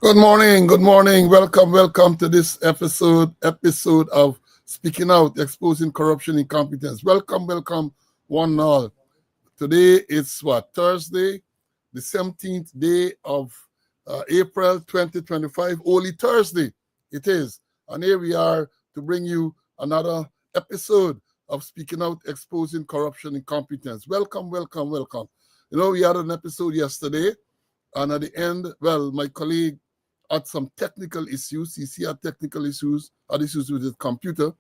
Good morning. Welcome to this episode of Speaking Out, Exposing Corruption, Incompetence. Welcome, one and all. Today it's Thursday, the 17th day of April 2025. Holy Thursday it is. And here we are to bring you another episode of Speaking Out, Exposing Corruption, Incompetence. Welcome. You know, we had an episode yesterday, and at the end, my colleague had some technical issues. He had technical issues, had issues with his computer,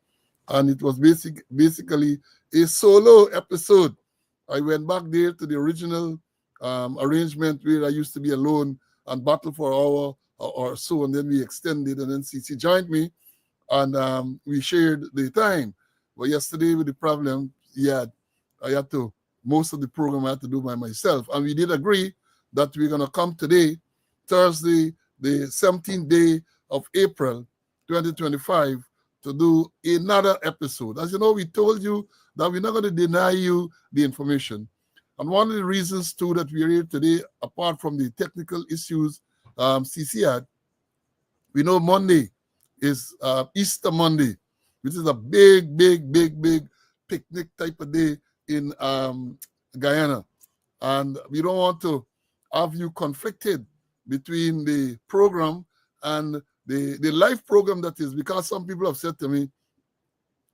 and it was basically a solo episode. I went back there to the original arrangement where I used to be alone and battle for an hour or so, and then we extended, and then CC joined me, and we shared the time. But yesterday, with the problem most of the program I had to do by myself, and we did agree that we're going to come today, Thursday, the 17th day of April 2025, to do another episode. As you know, we told you that we're not going to deny you the information. And one of the reasons, too, that we're here today, apart from the technical issues CC had, we know Monday is Easter Monday, which is a big picnic type of day in Guyana. And we don't want to have you conflicted between the program and the live program, that is, because some people have said to me,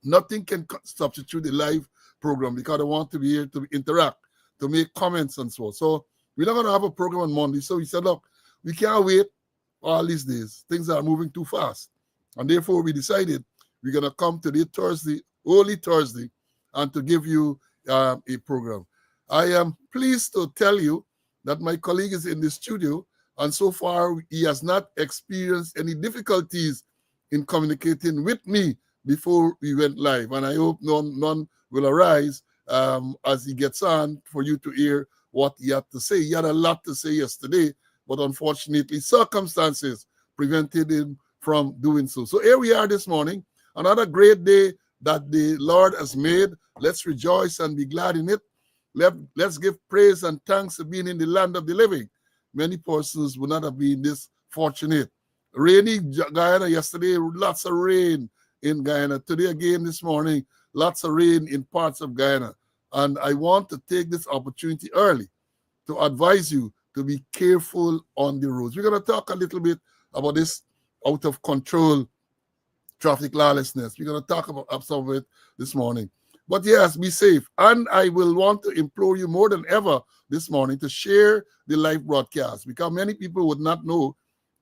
nothing can substitute the live program because they want to be here to interact, to make comments and so on. So we're not going to have a program on Monday. So we said, look, we can't wait all these days. Things are moving too fast. And therefore we decided we're going to come today, Thursday, Holy Thursday, and to give you a program. I am pleased to tell you that my colleague is in the studio, and so far he has not experienced any difficulties in communicating with me before we went live. And I hope none will arise as he gets on for you to hear what he had to say. He had a lot to say yesterday, but unfortunately circumstances prevented him from doing so. So here we are this morning, another great day that the Lord has made. Let's rejoice and be glad in it. Let's give praise and thanks for being in the land of the living. Many persons would not have been this fortunate. Rainy Guyana yesterday, lots of rain in Guyana. Today again this morning, lots of rain in parts of Guyana. And I want to take this opportunity early to advise you to be careful on the roads. We're going to talk a little bit about this out of control traffic lawlessness. We're going to talk about some of it this morning. But yes, be safe. And I will want to implore you more than ever this morning to share the live broadcast, because many people would not know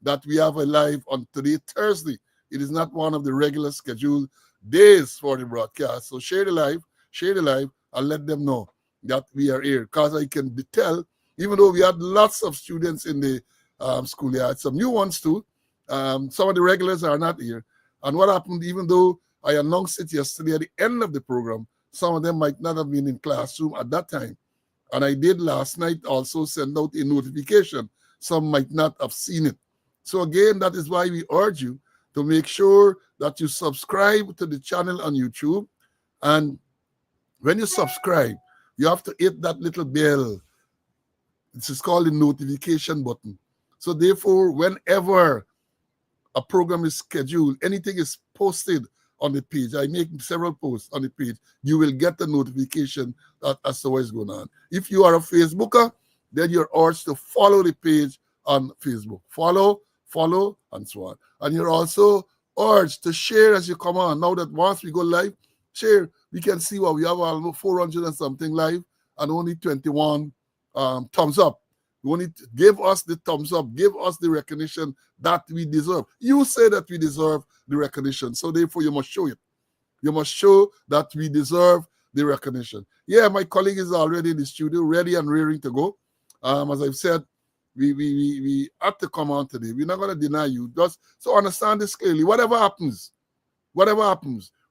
that we have a live on today, Thursday. It is not one of the regular scheduled days for the broadcast. So share the live, and let them know that we are here. Because I can tell, even though we had lots of students in the schoolyard, some new ones too, some of the regulars are not here. And what happened, even though I announced it yesterday at the end of the program, some of them might not have been in classroom at that time. And I did last night also send out a notification. Some might not have seen it. So again, that is why we urge you to make sure that you subscribe to the channel on YouTube. And when you subscribe, you have to hit that little bell. This is called the notification button. So therefore, whenever a program is scheduled, anything is posted on the page, I make several posts on the page, you will get the notification that as to what's going on. If you are a Facebooker, then you're urged to follow the page on Facebook. Follow, and so on. And you're also urged to share as you come on. Now that once we go live, share. We can see what we have, almost 400 and something live, and only 21 thumbs up. You only give us the thumbs up, give us the recognition that we deserve. You say that we deserve the recognition, so therefore you must show it. You must show that we deserve the recognition. Yeah, my colleague is already in the studio, ready and rearing to go. As I've said, we have to come on today. We're not going to deny you. Just so understand this clearly. Whatever happens,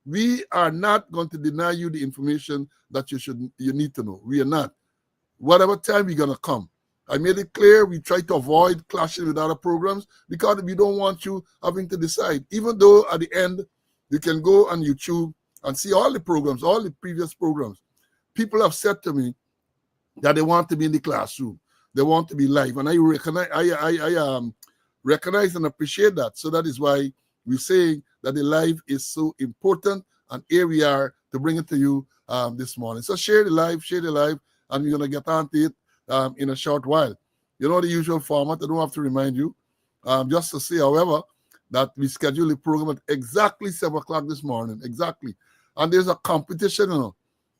we are not going to deny you the information that you need to know. We are not. Whatever time we're going to come. I made it clear we try to avoid clashing with other programs because we don't want you having to decide. Even though at the end, you can go on YouTube and see all the programs, all the previous programs. People have said to me that they want to be in the classroom. They want to be live. And I recognize, recognize and appreciate that. So that is why we're saying that the live is so important, and here we are to bring it to you this morning. So share the live, and we're going to get on to it in a short while. You know the usual format. I don't have to remind you. Just to say, however, that we schedule the program at exactly 7 o'clock this morning. Exactly. And there's a competition, you know.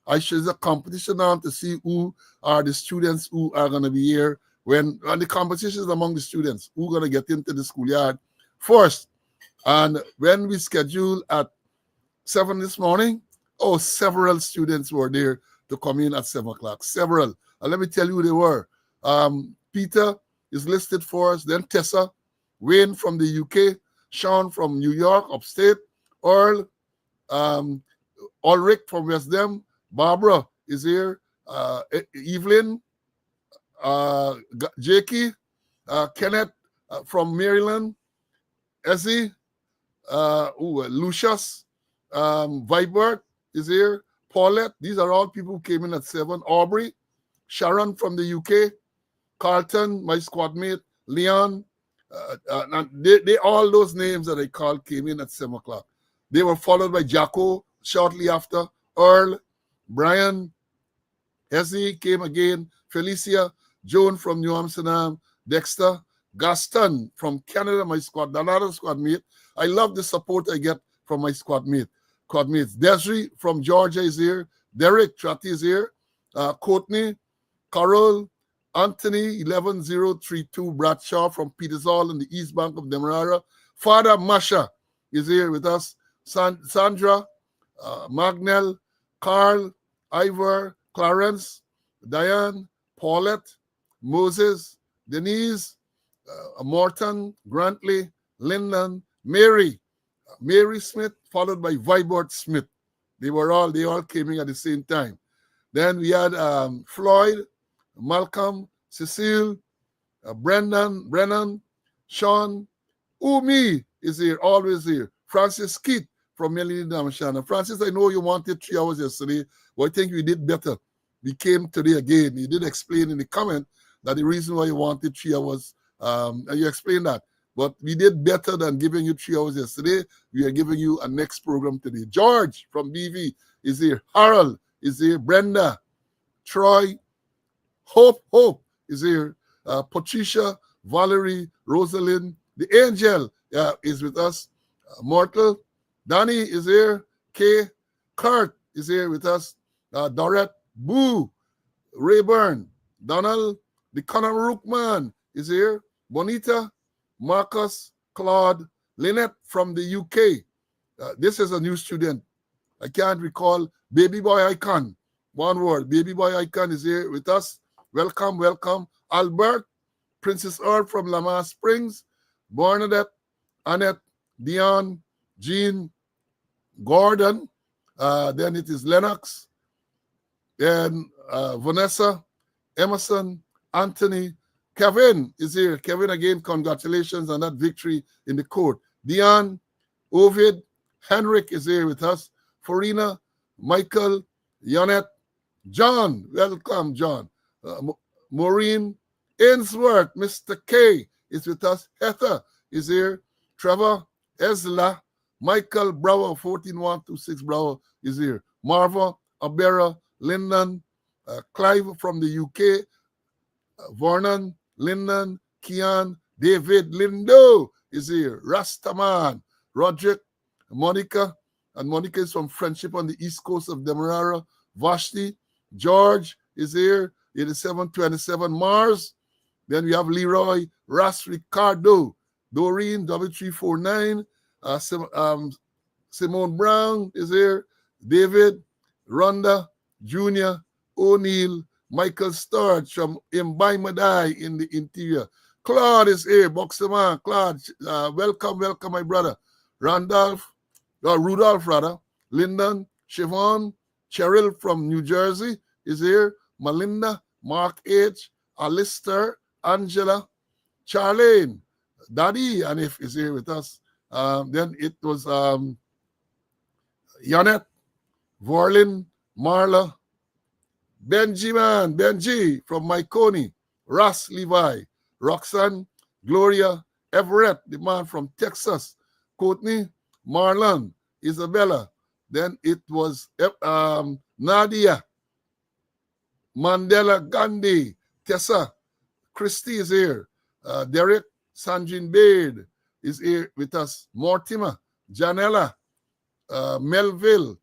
There's a competition now to see who are the students who are going to be here and the competition is among the students who are going to get into the schoolyard first. And when we schedule at 7 this morning, several students were there to come in at 7 o'clock. Several. And let me tell you who they were. Peter is listed for us, then Tessa, Wayne from the UK, Sean from New York, upstate, Earl, Ulrich from West Dem, Barbara is here, Evelyn, Jakey, Kenneth from Maryland, Ezzy, Lucius, Vibert is here, Paulette. These are all people who came in at 7. Aubrey, Sharon from the UK, Carlton, my squad mate, Leon. They all those names that I called came in at 7 o'clock. They were followed by Jacko shortly after, Earl, Brian, Hesse came again, Felicia, Joan from New Amsterdam, Dexter, Gaston from Canada, my squad, another squad mate. I love the support I get from my squad mates. Desiree from Georgia is here. Derek Tratty is here. Courtney, Carol, Anthony 11032 Bradshaw from Peters Hall in the East Bank of Demerara. Father Masha is here with us. Sandra, Magnell, Carl, Ivor, Clarence, Diane, Paulette, Moses, Denise, Morton, Grantley, Lyndon, Mary Smith, followed by Vibert Smith. They all came in at the same time. Then we had Floyd, Malcolm, Cecile, Brennan, Sean, Umi is here, always here. Francis Keith from Melanie Damashana. Francis, I know you wanted 3 hours yesterday, but I think we did better. We came today again. You did explain in the comment that the reason why you wanted 3 hours, and you explained that. But we did better than giving you 3 hours yesterday. We are giving you a next program today. George from BV is here. Harold is here. Brenda, Troy, Hope is here. Patricia, Valerie, Rosalind, the angel is with us. Mortal, Danny is here. Kay, Kurt is here with us. Dorette, Boo, Rayburn, Donald, the Conor Rookman is here. Bonita, Marcus, Claude, Lynette from the UK. This is a new student. I can't recall. Baby Boy Icon. One word. Baby Boy Icon is here with us. Welcome. Albert, Princess Earl from Lamar Springs. Bernadette, Annette, Dion, Jean, Gordon. Then it is Lennox. Then Vanessa, Emerson, Anthony, Kevin is here. Kevin, again, congratulations on that victory in the court. Dion, Ovid, Henrik is here with us. Farina, Michael, Yonette, John, welcome, John. Maureen, Ainsworth, Mr. K is with us. Heather is here. Trevor, Ezla, Michael Brower, 14126 Brower is here. Marva, Abera, Lyndon, Clive from the UK, Vernon, Lyndon, Kian, David, Lindo is here. Rastaman, Roderick, Monica, and Monica is from Friendship on the East Coast of Demerara. Vashti, George is here. 8727 Mars. Then we have Leroy, Ras Ricardo, Doreen, W349, Simone Brown is here. David, Rhonda, Junior, O'Neill, Michael Sturge from Mbaimadai in the interior. Claude is here, Boxerman. Claude, welcome, my brother. Rudolph, Lyndon, Siobhan, Cheryl from New Jersey is here. Melinda, Mark H., Alistair, Angela, Charlene, Daddy, and if is here with us. Then it was Yonette, Vorlin, Marla, Benji from Myconi, Russ Levi, Roxanne, Gloria, Everett, the man from Texas. Courtney, Marlon, Isabella. Then it was Nadia, Mandela, Gandhi, Tessa, Christy is here. Derek, Sanjin Baird is here with us. Mortimer, Janella, Melville,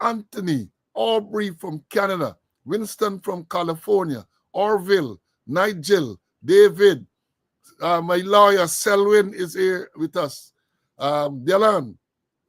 Anthony, Aubrey from Canada, Winston from California, Orville, Nigel, David, my lawyer Selwyn is here with us. Dylan,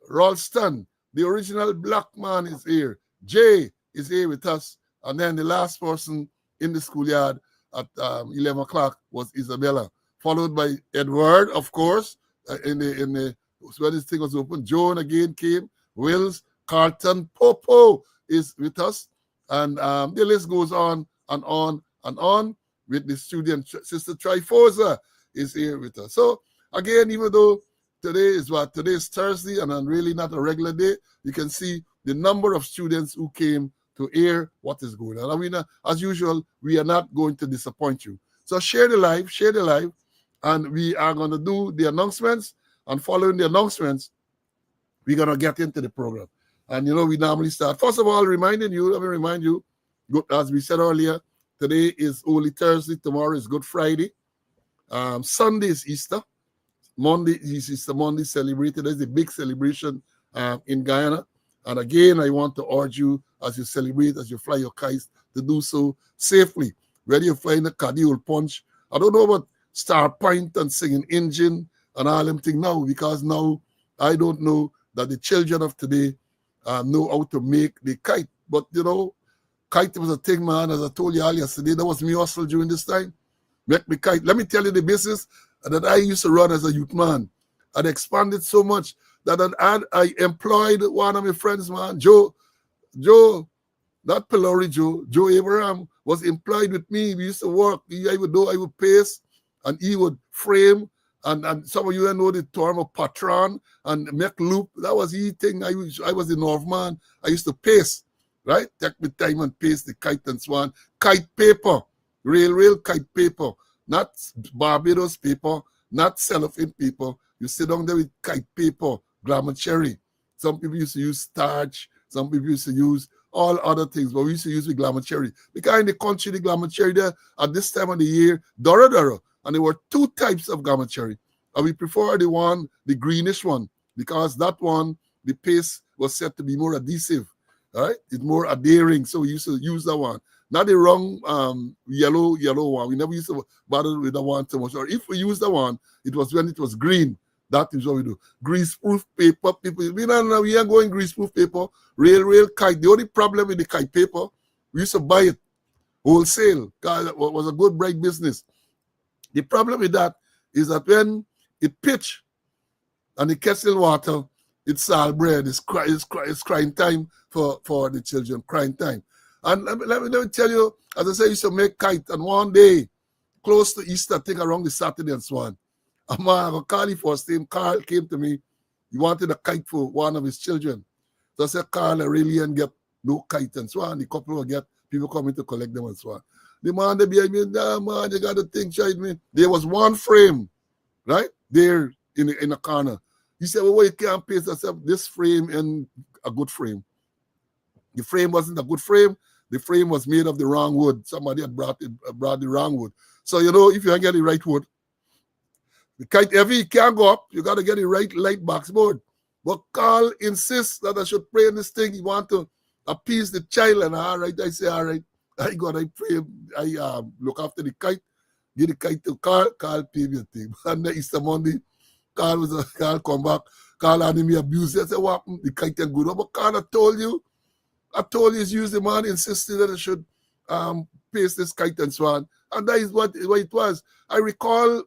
Ralston, the original black man is here. Jay is here with us. And then the last person in the schoolyard at 11 o'clock was Isabella, followed by Edward, of course, in the when this thing was open. Joan again came. Wills, Carlton, Popo is with us. And the list goes on and on and on with the student. Sister Trifosa is here with us. So again, even though today is Thursday and really not a regular day, you can see the number of students who came to hear what is going on. I mean, as usual, we are not going to disappoint you. So share the live, and we are going to do the announcements, and following the announcements, we're going to get into the program. And, we normally start. First of all, let me remind you, as we said earlier, today is Holy Thursday, tomorrow is Good Friday, Sunday is Easter, Monday is Easter Monday celebrated. There's a big celebration in Guyana. And again, I want to urge you, as you celebrate, as you fly your kites, to do so safely. Whether you fly in a cardiac punch, I don't know about Star Point and singing engine and all them things now, because now I don't know that the children of today know how to make the kite. But, kite was a thing, man, as I told you all yesterday. That was me hustle during this time. Make me kite. Let me tell you the business that I used to run as a youth man. I'd expanded so much that I employed one of my friends, man, Joe, not Pelori Joe Abraham was employed with me. We used to work. I would pace, and he would frame. And some of you know the term of patron and make loop. That was the thing. I was the Northman. I used to pace, right? Take the time and pace the kite and so on. Kite paper, real kite paper, not Barbados paper, not cellophane paper. You sit down there with kite paper, glamour cherry. Some people used to use starch. Some people used to use all other things, but we used to use the glamour cherry. Because in the country, the glamour cherry there, at this time of the year, Dora. And there were two types of glamour cherry. And we prefer the greenish one, because that one, the paste was said to be more adhesive, right? It's more adhering, so we used to use that one. Not the wrong yellow one. We never used to bother with the one too much. Or if we use the one, it was when it was green. That is what we do. Greaseproof paper, people. We ain't going greaseproof paper. Real kite. The only problem with the kite paper, we used to buy it wholesale. God, it was a good, bright business. The problem with that is that when it pitch and it catches in water, it's all bread. It's crying time for the children, crying time. And let me tell you, as I say, I used to make kite, and one day, close to Easter, I think around the Saturday and so on, a man, Carly first name, Carl came to me. He wanted a kite for one of his children. So I said, Carl, I really ain't get no kite and so on. The couple will get people coming to collect them and so on. The man they behind me, nah, man, you got the thing shade me. There was one frame, right? There in a corner. He said, well, you can't paste. I said, this frame and a good frame. The frame wasn't a good frame. The frame was made of the wrong wood. Somebody had brought the wrong wood. So, if you don't get the right wood, the kite heavy, can't go up. You got to get the right light box board. But Carl insists that I should pray in this thing. He want to appease the child. And all right, I say, all right. I pray. I look after the kite. Give the kite to Carl. Carl pay me a thing. And the Easter Monday, Carl come back. Carl had me abused. I said, what happened? The kite ain't good. But Carl, I told you it's used. The man insisted that I should paste this kite and so on. And that is what it was. I recall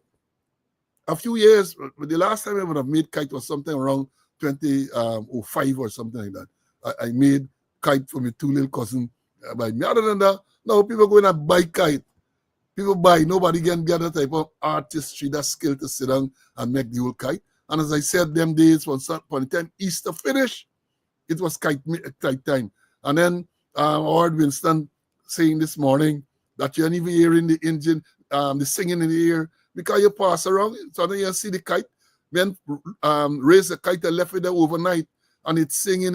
a few years, the last time I would have made kite was something around 2005 or something like that. I made kite for my two little cousins by me. Other than that, now people go in and buy kite. People buy. Nobody can get that type of artistry, that skill to sit down and make the whole kite. And as I said, them days, when the time Easter finished, it was kite time. And then I heard Winston saying this morning that you ain't even hearing the engine, the singing in the air, because you pass around, so then you see the kite, then raise the kite and left it there overnight, and it's singing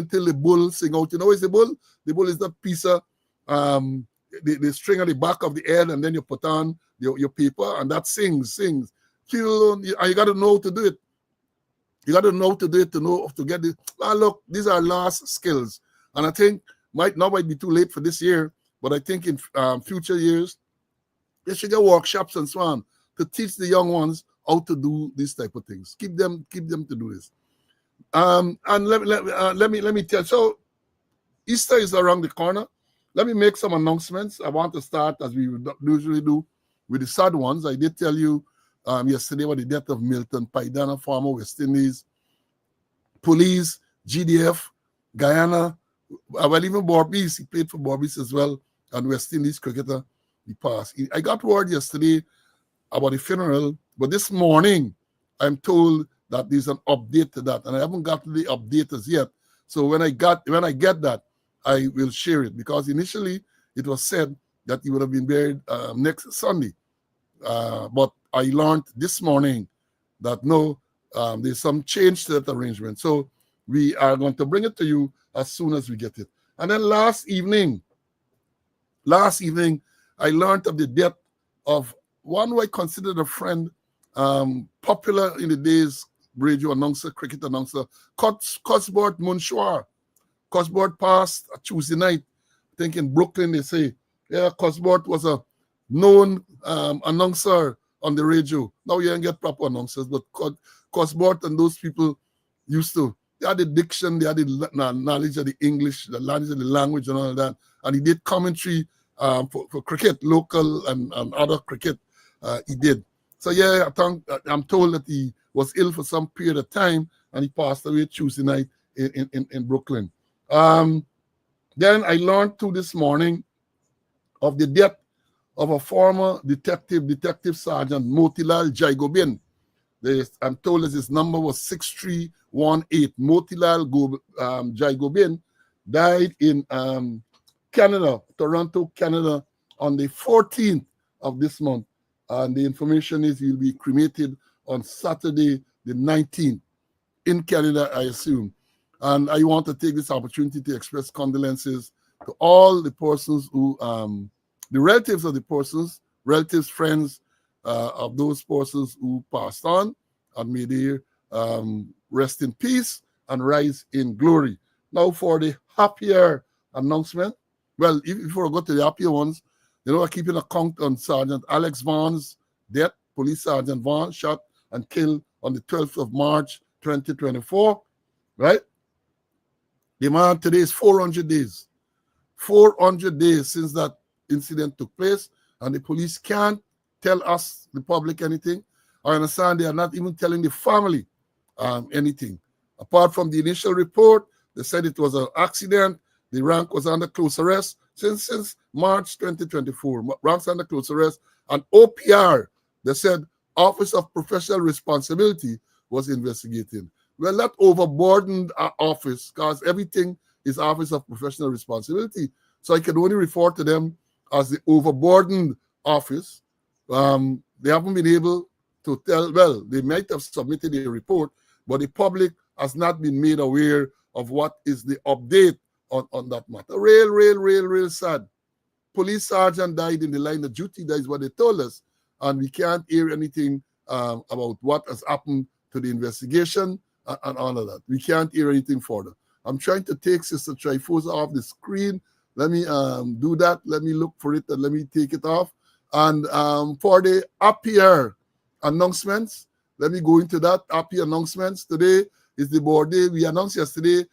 till the bull sing out. You know, what's the bull? The bull is that piece of the string at the back of the head, and then you put on your paper, and that sings. And you got to know how to do it. You got to know how to do it to get it. Look, these are last skills, and I think might be too late for this year, but I think in future years, they should get workshops and so on to teach the young ones how to do these type of things. Keep them to do this. And let me tell you. So Easter is around the corner. Let me make some announcements. I want to start, as we usually do, with the sad ones. I did tell you yesterday about the death of Milton Paidana, former West Indies police, GDF, Guyana, well, even Barbies. He played for Barbies as well, and West Indies cricketer. He passed. I got word yesterday about the funeral, but this morning I'm told that there's an update to that, and I haven't got the update as yet. So when I get that, I will share it, because initially it was said that he would have been buried next Sunday. But I learned this morning that no, there's some change to that arrangement. So we are going to bring it to you as soon as we get it. And then last evening, I learned of the death of one who I considered a friend, popular in the days, radio announcer, cricket announcer, Cuthbert Munshwar. Cuthbert passed Tuesday night. I think in Brooklyn they say, yeah, Cuthbert was a known announcer on the radio. Now you don't get proper announcers, but Cuthbert and those people they had the diction, they had the knowledge of the English, the knowledge of the language and all of that. And he did commentary for cricket, local and other cricket. He did. So yeah, I'm told that he was ill for some period of time, and he passed away Tuesday night in Brooklyn. Then I learned too this morning of the death of a former Detective Sergeant Motilal Jaigobin. I'm told that his number was 6318. Motilal Jaigobin died in Canada, Toronto, Canada, on the 14th of this month. And the information is he'll be cremated on Saturday, the 19th, in Canada, I assume. And I want to take this opportunity to express condolences to all the persons who, the relatives of the persons, friends of those persons who passed on, and may they rest in peace and rise in glory. Now for the happier announcement, well, before I go to the happier ones, I keep an account on Sergeant Alex Vaughn's death. Police Sergeant Vaughn shot and killed on the 12th of March, 2024, right? The man, today is 400 days. 400 days since that incident took place, and the police can't tell us, the public, anything. I understand they are not even telling the family anything. Apart from the initial report, they said it was an accident. The rank was under close arrest since March 2024. Rank's under close arrest. And OPR, they said Office of Professional Responsibility was investigating. Well, that overburdened our office, because everything is Office of Professional Responsibility. So I can only refer to them as the overburdened office. They haven't been able to tell, well, they might have submitted a report, but the public has not been made aware of what is the update on that matter. Real sad. Police sergeant died in the line of duty. That is what they told us. And we can't hear anything about what has happened to the investigation and all of that. We can't hear anything further. I'm trying to take Sister Trifosa off the screen. Let me do that. Let me look for it and let me take it off. And for the happier announcements, let me go into that. Happy announcements. Today is the birthday. We announced yesterday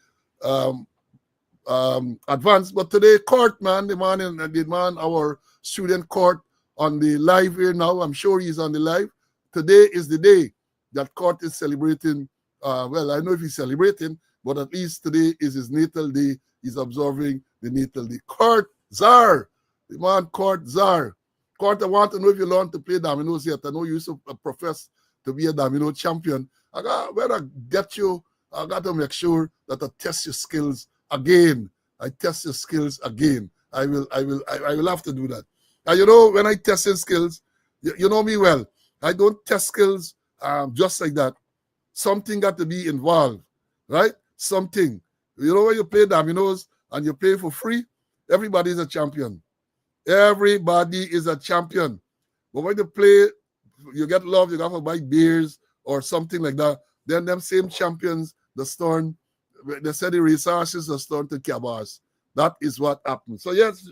advance, but today the man, our student court on the live here now. I'm sure he's on the live. Today is the day that court is celebrating. Well, I know if he's celebrating, but at least today is his natal day. He's observing the natal day. Court Czar, the man Court Czar. Court, I want to know if you learned to play dominoes yet. I know you used to profess to be a domino champion. I got to make sure that I test your skills again. I test your skills again. I will have to do that. And when I test your skills, you know me well. I don't test skills just like that. Something got to be involved, right? Something. You know, when you play dominoes and you play for free, everybody is a champion. Everybody is a champion. But when you play, you get love, you got to buy beers or something like that. Then them same champions, the Storm, they said the resources are Storm to Cabas. That is what happened. So yes,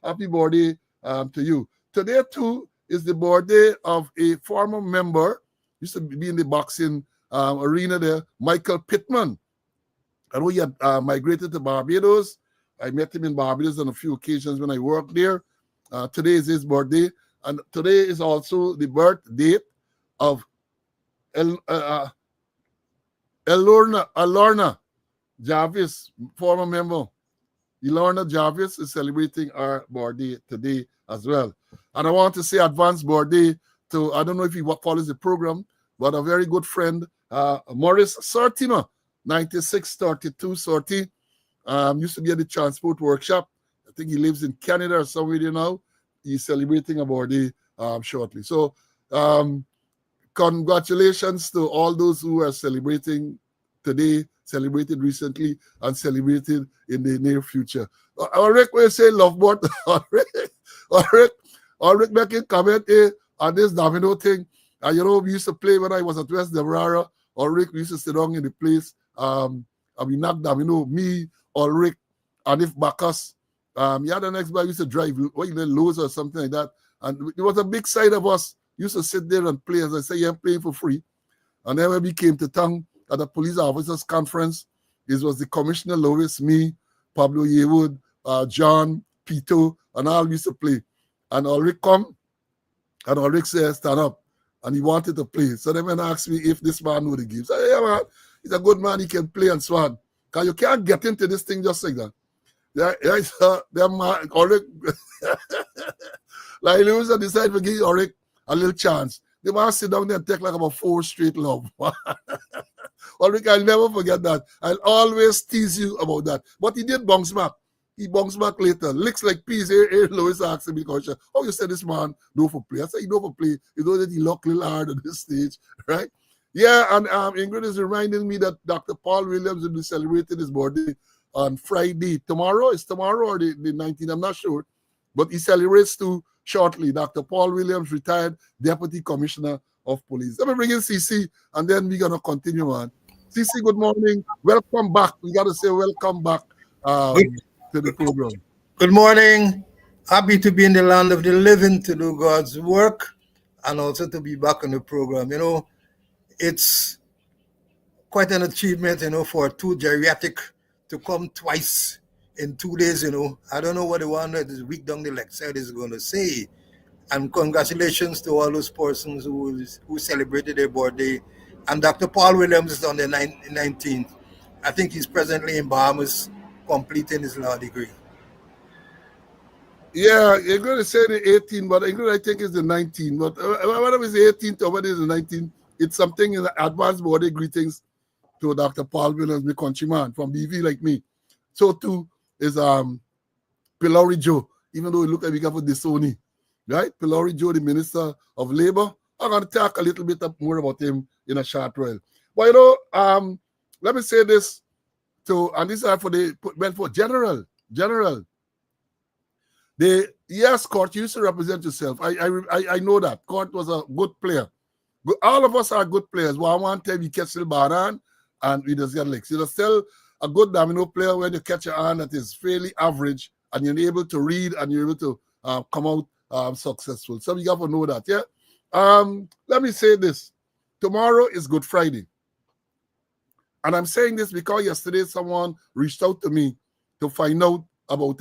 happy birthday to you. Today too is the birthday of a former member, used to be in the boxing arena there, Michael Pittman. I know he had migrated to Barbados. I met him in Barbados on a few occasions when I worked there. Today is his birthday. And today is also the birth date of Elorna Jarvis, former member. Elorna Jarvis is celebrating our birthday today as well. And I want to say advanced birthday to, I don't know if he follows the program, but a very good friend, Morris Sortima, 9632 Sorti. Used to be at the transport workshop. I think he lives in Canada or somewhere there now. He's celebrating a birthday shortly. So congratulations to all those who are celebrating today, celebrated recently, and celebrated in the near future. Ulrich will say love board. Ulrich making comment on this domino thing. You know, we used to play when I was at West Demerara. Ulrich, we used to sit down in the place. And we knocked domino, me, Ulrich, and if Bacchus. Yeah, the next guy used to drive, or even lose or something like that. And it was a big side of us. Used to sit there and play. As I say, I'm playing for free. And then when we came to town at the police officers conference, it was the Commissioner Lois, me, Pablo Yewood, John, Pito, and all used to play. And Ulrich come, and Ulrich said, stand up. And he wanted to play. So then when asked me if this man knew the game, I said, yeah, man, he's a good man, he can play and so on. Because you can't get into this thing just like that. Yeah, so them man, Ulrich, like Lewis decided to give Ulrich a little chance. They must sit down there and take like about 4 straight love. Ulrich, I'll never forget that. I'll always tease you about that. But he did bounce back. He bounced back later. Licks like peas. Here, Lois asked me, oh, you said this man no for play. I said, he no for play. You know that he looked a little hard on this stage, right? Yeah, and Ingrid is reminding me that Dr. Paul Williams will be celebrating his birthday on Friday. Tomorrow? Is tomorrow or the 19th? I'm not sure. But he celebrates too shortly. Dr. Paul Williams, retired Deputy Commissioner of Police. Let me bring in CC, and then we're going to continue on. CC, good morning. Welcome back. We got to say welcome back to the program. Good morning. Happy to be in the land of the living to do God's work and also to be back on the program. You know, it's quite an achievement, you know, for 2 geriatric to come twice in 2 days, you know. I don't know what the one that is week down the lecture is going to say. And congratulations to all those persons who celebrated their birthday. And Dr. Paul Williams is on the 19th. I think he's presently in Bahamas completing his law degree. Yeah, you're going to say the 18th, but I think it's the 19th. But whether it's the 18th or whether it's the 19th, it's something in the advanced birthday greetings to Dr. Paul Williams, my countryman from BV like me. So too is Pilori Joe, even though he look like we got for Disoni, right? Pilori Joe, the Minister of Labor. I'm going to talk a little bit more about him in a short while. But you know, let me say this and this is for the general. Yes, Court, you used to represent yourself. I know that. Court was a good player. All of us are good players. Well, one time we catch the baran and we just get licks. You're still a good domino player when you catch a hand that is fairly average and you're able to read and you're able to come out successful. So you have to know that, yeah? Let me say this. Tomorrow is Good Friday. And I'm saying this because yesterday someone reached out to me to find out about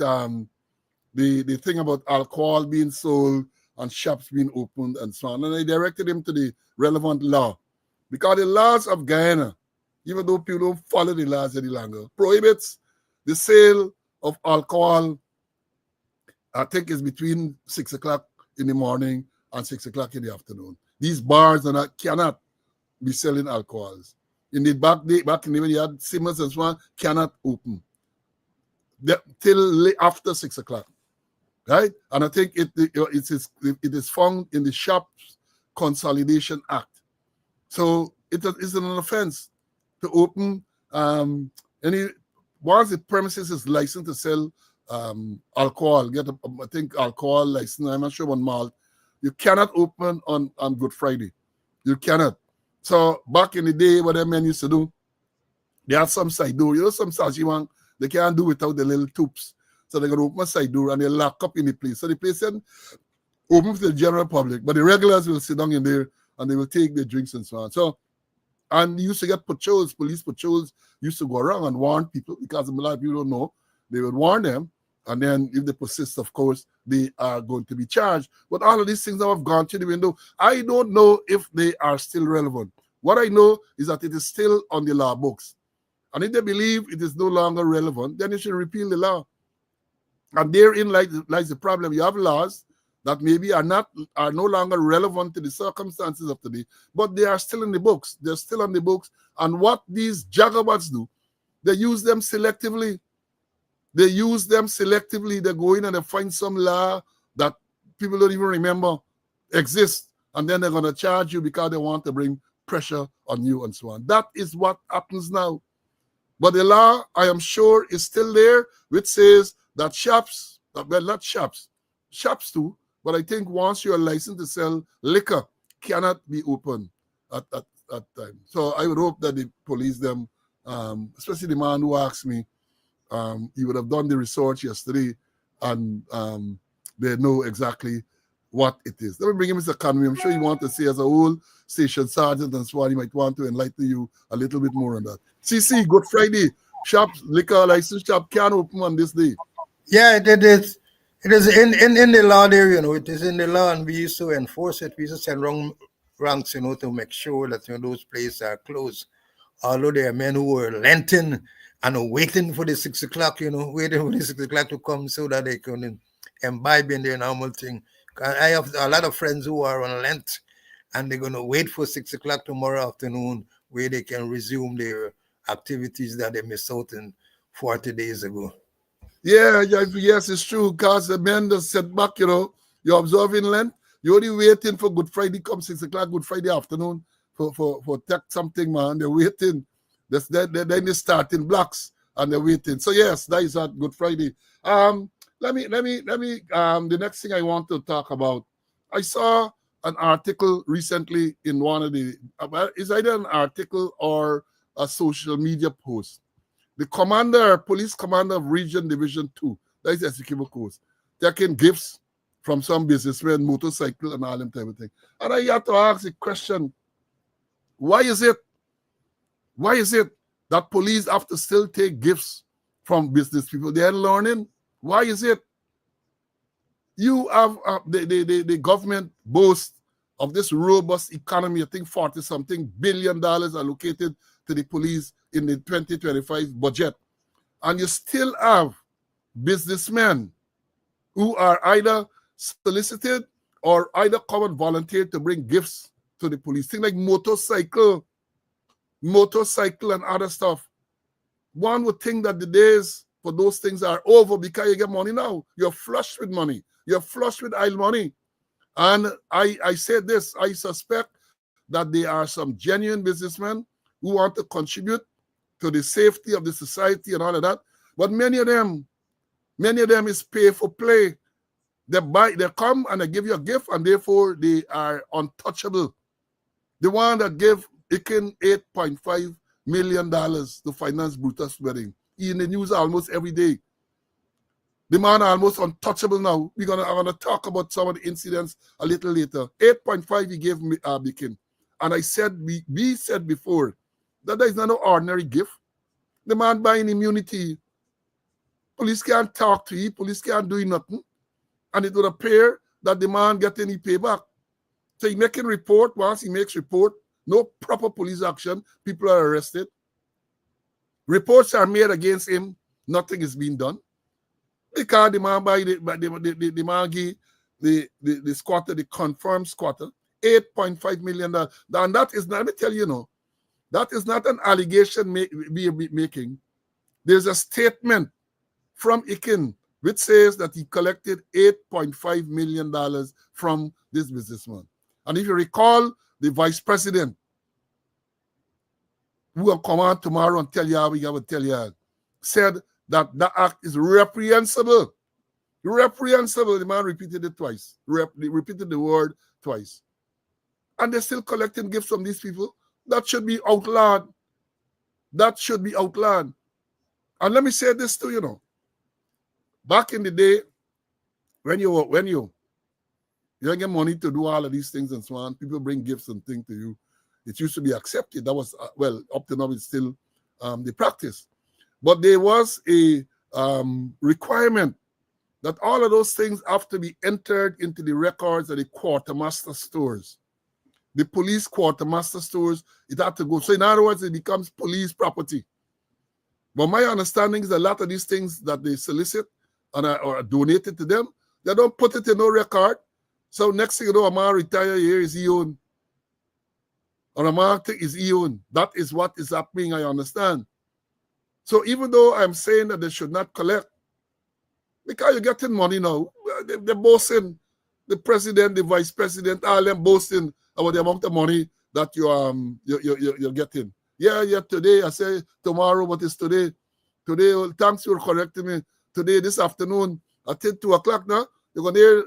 the thing about alcohol being sold and shops being opened and so on. And I directed him to the relevant law. Because the laws of Guyana, even though people don't follow the laws any longer, prohibits the sale of alcohol, I think it's between 6 o'clock in the morning and 6 o'clock in the afternoon. These bars cannot be selling alcohols. In the back in the when you had Simmers and so on, cannot open till after 6 o'clock. Right? And I think it is found in the shops Consolidation Act. So it is an offense to open any, once the premises is licensed to sell alcohol, I think alcohol license, I'm not sure on malt, you cannot open on Good Friday. You cannot. So back in the day, what them men used to do, they had some side door. You know, some Sajiwang, they can't do without the little tubes. So they're going to open a side door and they lock up in the place. So the place is open to the general public, but the regulars will sit down in there and they will take their drinks and so on. So, and you used to get patrols, police patrols used to go around and warn people, because a lot of people don't know. They would warn them, and then if they persist, of course, they are going to be charged. But all of these things now have gone to the window. I don't know if they are still relevant. What I know is that it is still on the law books. And if they believe it is no longer relevant, then you should repeal the law. And therein lies the problem. You have laws that maybe are no longer relevant to the circumstances of today, but they are still in the books. They're still on the books. And what these jagabats do, they use them selectively. They use them selectively. They go in and they find some law that people don't even remember exists, and then they're going to charge you because they want to bring pressure on you and so on. That is what happens now. But the law, I am sure, is still there, which says that shops, well, not shops, shops too, but I think once you're licensed to sell liquor, cannot be open at time. So I would hope that they police them, especially the man who asked me. He would have done the research yesterday, and they know exactly what it is. Let me bring in Mr. Conway. I'm sure you want to say, as a whole station sergeant and so on, he might want to enlighten you a little bit more on that. CC, Good Friday, shops, liquor license shop can open on this day. Yeah, it is. It is in the law there, you know. It is in the law, and we used to enforce it. We used to send ranks, you know, to make sure that, you know, those places are closed. Although there are men who were lenting and are waiting for the 6 o'clock, you know, waiting for the 6 o'clock to come so that they can imbibe in their normal thing. I have a lot of friends who are on Lent, and they're going to wait for 6 o'clock tomorrow afternoon where they can resume their activities that they missed out in 40 days ago. Yeah, yes, it's true, because the men just sit back, you know, you're observing Lent, you're only waiting for Good Friday come 6 o'clock, Good Friday afternoon, for take something, man. They're waiting. Then they start in blocks and they're waiting. So yes, that is at Good Friday. Let me the next thing I want to talk about. I saw an article recently in one of the, it's either an article or a social media post. The police commander of Region Division 2, that is Essequibo Coast, taking gifts from some businessmen, motorcycle and all them type of thing. And I had to ask the question, why is it that police have to still take gifts from business people? They're learning. Why is it? You have the government boasts of this robust economy. I think $40-something billion allocated to the police in the 2025 budget. And you still have businessmen who are either solicited or either come and volunteer to bring gifts to the police. Things like motorcycle and other stuff. One would think that the days for those things are over because you get money now. You're flush with money. You're flush with idle money. And I said this, I suspect that there are some genuine businessmen who want to contribute to the safety of the society and all of that. But many of them is pay for play. They come and they give you a gift, and therefore they are untouchable. The one that gave Ikin $8.5 million to finance Brutus' wedding. He in the news almost every day. The man almost untouchable now. I'm gonna talk about some of the incidents a little later. 8.5 he gave me Bikin. And I said, we said before, that is not an ordinary gift. The man buying immunity. Police can't talk to you. Police can't do nothing. And it would appear that the man getting any payback. So he making report. Once he makes report, no proper police action. People are arrested. Reports are made against him. Nothing is being done. Because the man buy the man give the squatter, the confirmed squatter, $8.5 million. And that is not, let me tell you, no, that is not an allegation we are making. There's a statement from Ikin which says that he collected $8.5 million from this businessman. And if you recall, the vice president, who will come on tomorrow and tell you, we have to tell you, said that the act is reprehensible. Reprehensible. The man repeated it twice. Repeated the word twice. And they're still collecting gifts from these people. That should be outlawed. That should be outlawed. And let me say this too, you know. Back in the day, when you get money to do all of these things and so on, people bring gifts and things to you. It used to be accepted. That was, well, up to now it's still the practice. But there was a requirement that all of those things have to be entered into the records of the quartermaster stores. The police quartermaster stores, it had to go. So in other words, it becomes police property. But my understanding is a lot of these things that they solicit and are donated to them, they don't put it in no record. So next thing you know, a man retire here is he own. Or a man is he own. That is what is happening, I understand. So even though I'm saying that they should not collect, because you're getting money now, they're boasting, the president, the vice president, all them boasting about the amount of money that you're getting. Yeah, today, I say tomorrow, what is today? Today, thanks for correcting me. Today, this afternoon, at 2 o'clock now, you're going to hear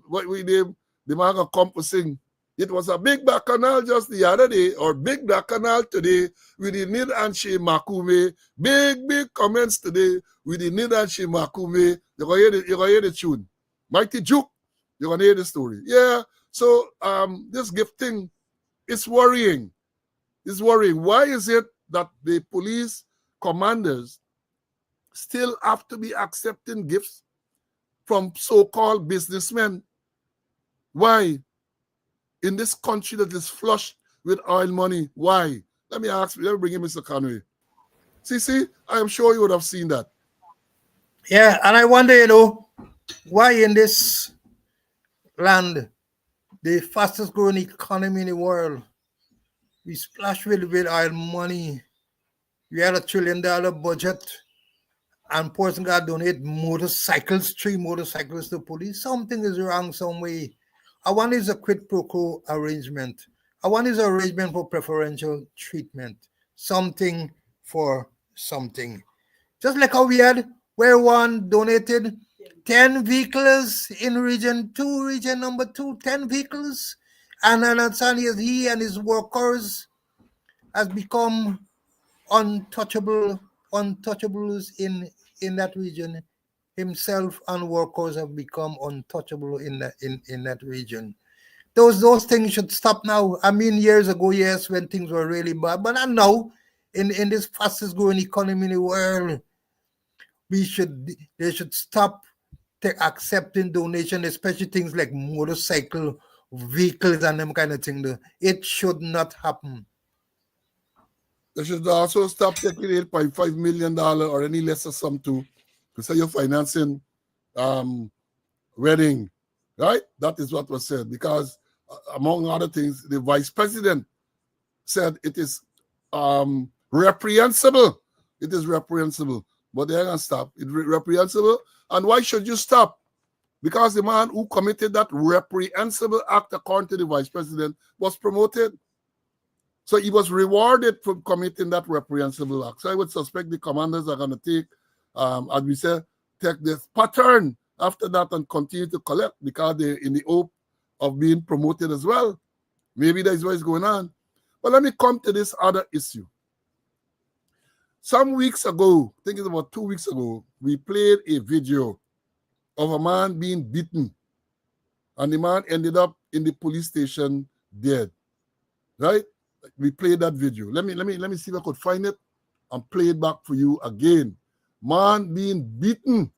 what we name, the man gonna come to sing. It was a big bacchanal just the other day, or big bacchanal today, with the Nid and She Makume. Big comments today with the Nid and She Makume. You're going to hear the tune. Mighty Juke, you're going to hear the story. Yeah, so this gifting is worrying. It's worrying. Why is it that the police commanders still have to be accepting gifts from so-called businessmen? Why? In this country that is flushed with oil money, why? Let me bring in Mr. Conway. See, I am sure you would have seen that. Yeah, and I wonder, why in this land, the fastest growing economy in the world, we splash with oil money. We had $1 trillion budget, and person got to donate motorcycles, 3 motorcycles to police. Something is wrong some way. I want is a quid pro quo arrangement. I want is an arrangement for preferential treatment. Something for something. Just like how we had where one donated 10 vehicles in region 2, region number 2, 10 vehicles. And then he and his workers has become untouchables in that region. Himself and workers have become untouchable in that region. Those things should stop now. I mean, years ago, yes, when things were really bad, but not now. In this fastest growing economy in the world, they should stop accepting donation, especially things like motorcycle vehicles and them kind of thing. It should not happen. They should also stop taking $8.5 million or any lesser sum to say you're financing wedding, right? That is what was said. Because among other things, the vice president said it is reprehensible. It is reprehensible. But they're going to stop. It's reprehensible. And why should you stop? Because the man who committed that reprehensible act, according to the vice president, was promoted. So he was rewarded for committing that reprehensible act. So I would suspect the commanders are going to take, as we said, take this pattern after that and continue to collect because they're in the hope of being promoted as well. Maybe that's what is going on. But let me come to this other issue. Some weeks ago, I think it's about 2 weeks ago, we played a video of a man being beaten. And the man ended up in the police station dead. Right? We played that video. Let me see if I could find it and play it back for you again. Man being beaten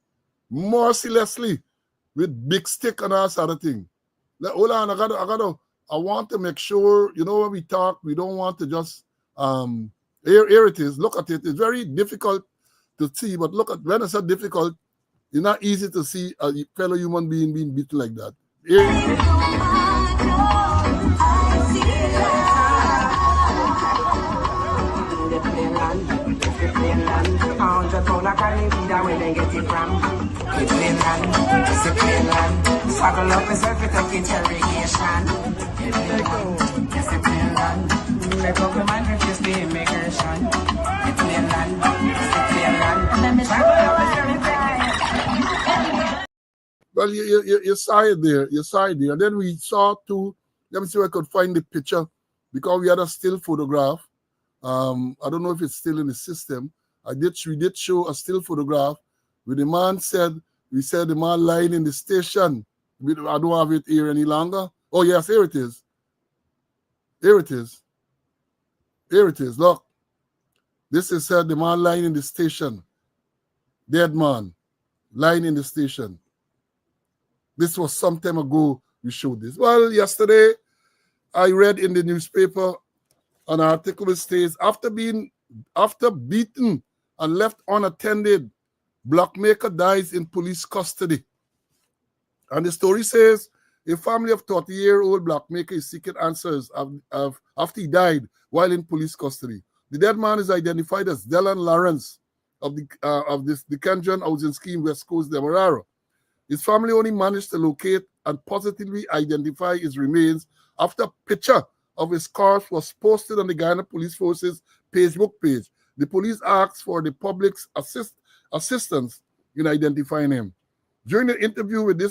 mercilessly with big stick and all sort of thing. Hold on, I want to make sure, when we talk, we don't want to just here it is. Look at it. It's very difficult to see, but look at when I said difficult, it's not easy to see a fellow human being being beaten like that. back and live that where they get it from. It's plain land, it's a plain land. Swaggle up yourself, you take it irrigation. It's plain land, it's a plain land. Make up your mind if you stay immigration. It's plain land, it's a plain land. Swaggle up yourself, you take it. Well, you saw it there. You saw it there. And then we saw two. Let me see if I could find the picture because we had a still photograph. I don't know if it's still in the system. We did show a still photograph where the man said, we said the man lying in the station. I don't have it here any longer. Oh, yes, here it is. Here it is. Here it is. Look. This is the man lying in the station. Dead man lying in the station. This was some time ago we showed this. Well, yesterday I read in the newspaper an article which states after beaten and left unattended, blockmaker dies in police custody. And the story says a family of 30-year-old blockmaker is seeking answers after he died while in police custody. The dead man is identified as Dylan Lawrence of the Kendron Housing Scheme, West Coast, Demerara. His family only managed to locate and positively identify his remains after a picture of his corpse was posted on the Guyana Police Force's Facebook page. The police asked for the public's assistance in identifying him. During the interview with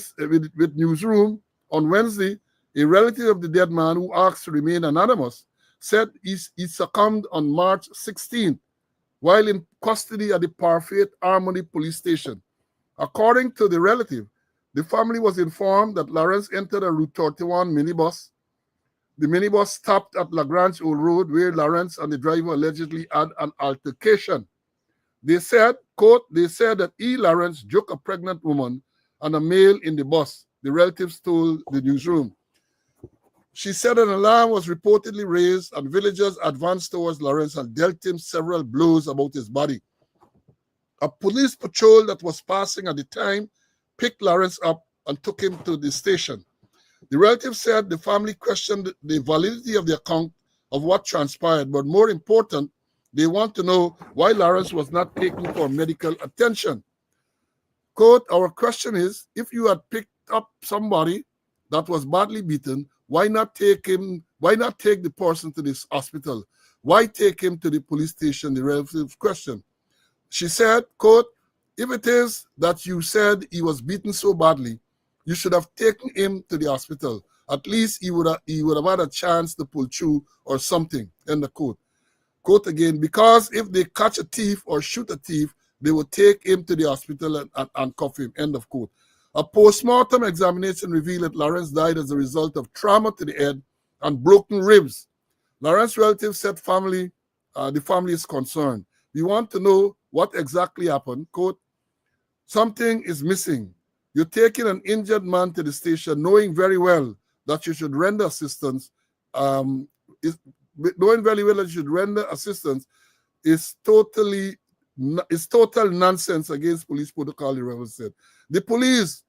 Newsroom on Wednesday, a relative of the dead man who asked to remain anonymous said he succumbed on March 16th while in custody at the Parfait Harmony Police Station. According to the relative, the family was informed that Lawrence entered a Route 31 minibus. The minibus stopped at Lagrange Old Road where Lawrence and the driver allegedly had an altercation. They said, quote, they said that Lawrence took a pregnant woman and a male in the bus, the relatives told the Newsroom. She said an alarm was reportedly raised and villagers advanced towards Lawrence and dealt him several blows about his body. A police patrol that was passing at the time picked Lawrence up and took him to the station. The relatives said the family questioned the validity of the account of what transpired, but more important, they want to know why Lawrence was not taken for medical attention. Quote, our question is, if you had picked up somebody that was badly beaten, why not take the person to this hospital? Why take him to the police station? The relatives questioned. She said, quote, if it is that you said he was beaten so badly, you should have taken him to the hospital. At least he would have had a chance to pull through or something, end of quote. Quote again, because if they catch a thief or shoot a thief, they will take him to the hospital and handcuff him, end of quote. A post-mortem examination revealed that Lawrence died as a result of trauma to the head and broken ribs. Lawrence's relatives said the family is concerned. We want to know what exactly happened. Quote, something is missing. You're taking an injured man to the station knowing very well that you should render assistance. Knowing very well that you should render assistance is total nonsense against police protocol, the rebel said. The police,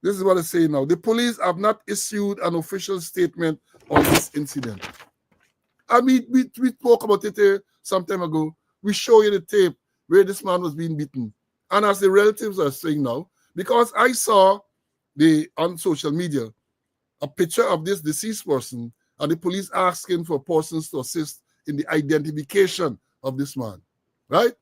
this is what I say now, the police have not issued an official statement on this incident. I mean, we spoke about it here some time ago. We show you the tape where this man was being beaten. And as the relatives are saying now, because I saw on social media a picture of this deceased person and the police asking for persons to assist in the identification of this man, right?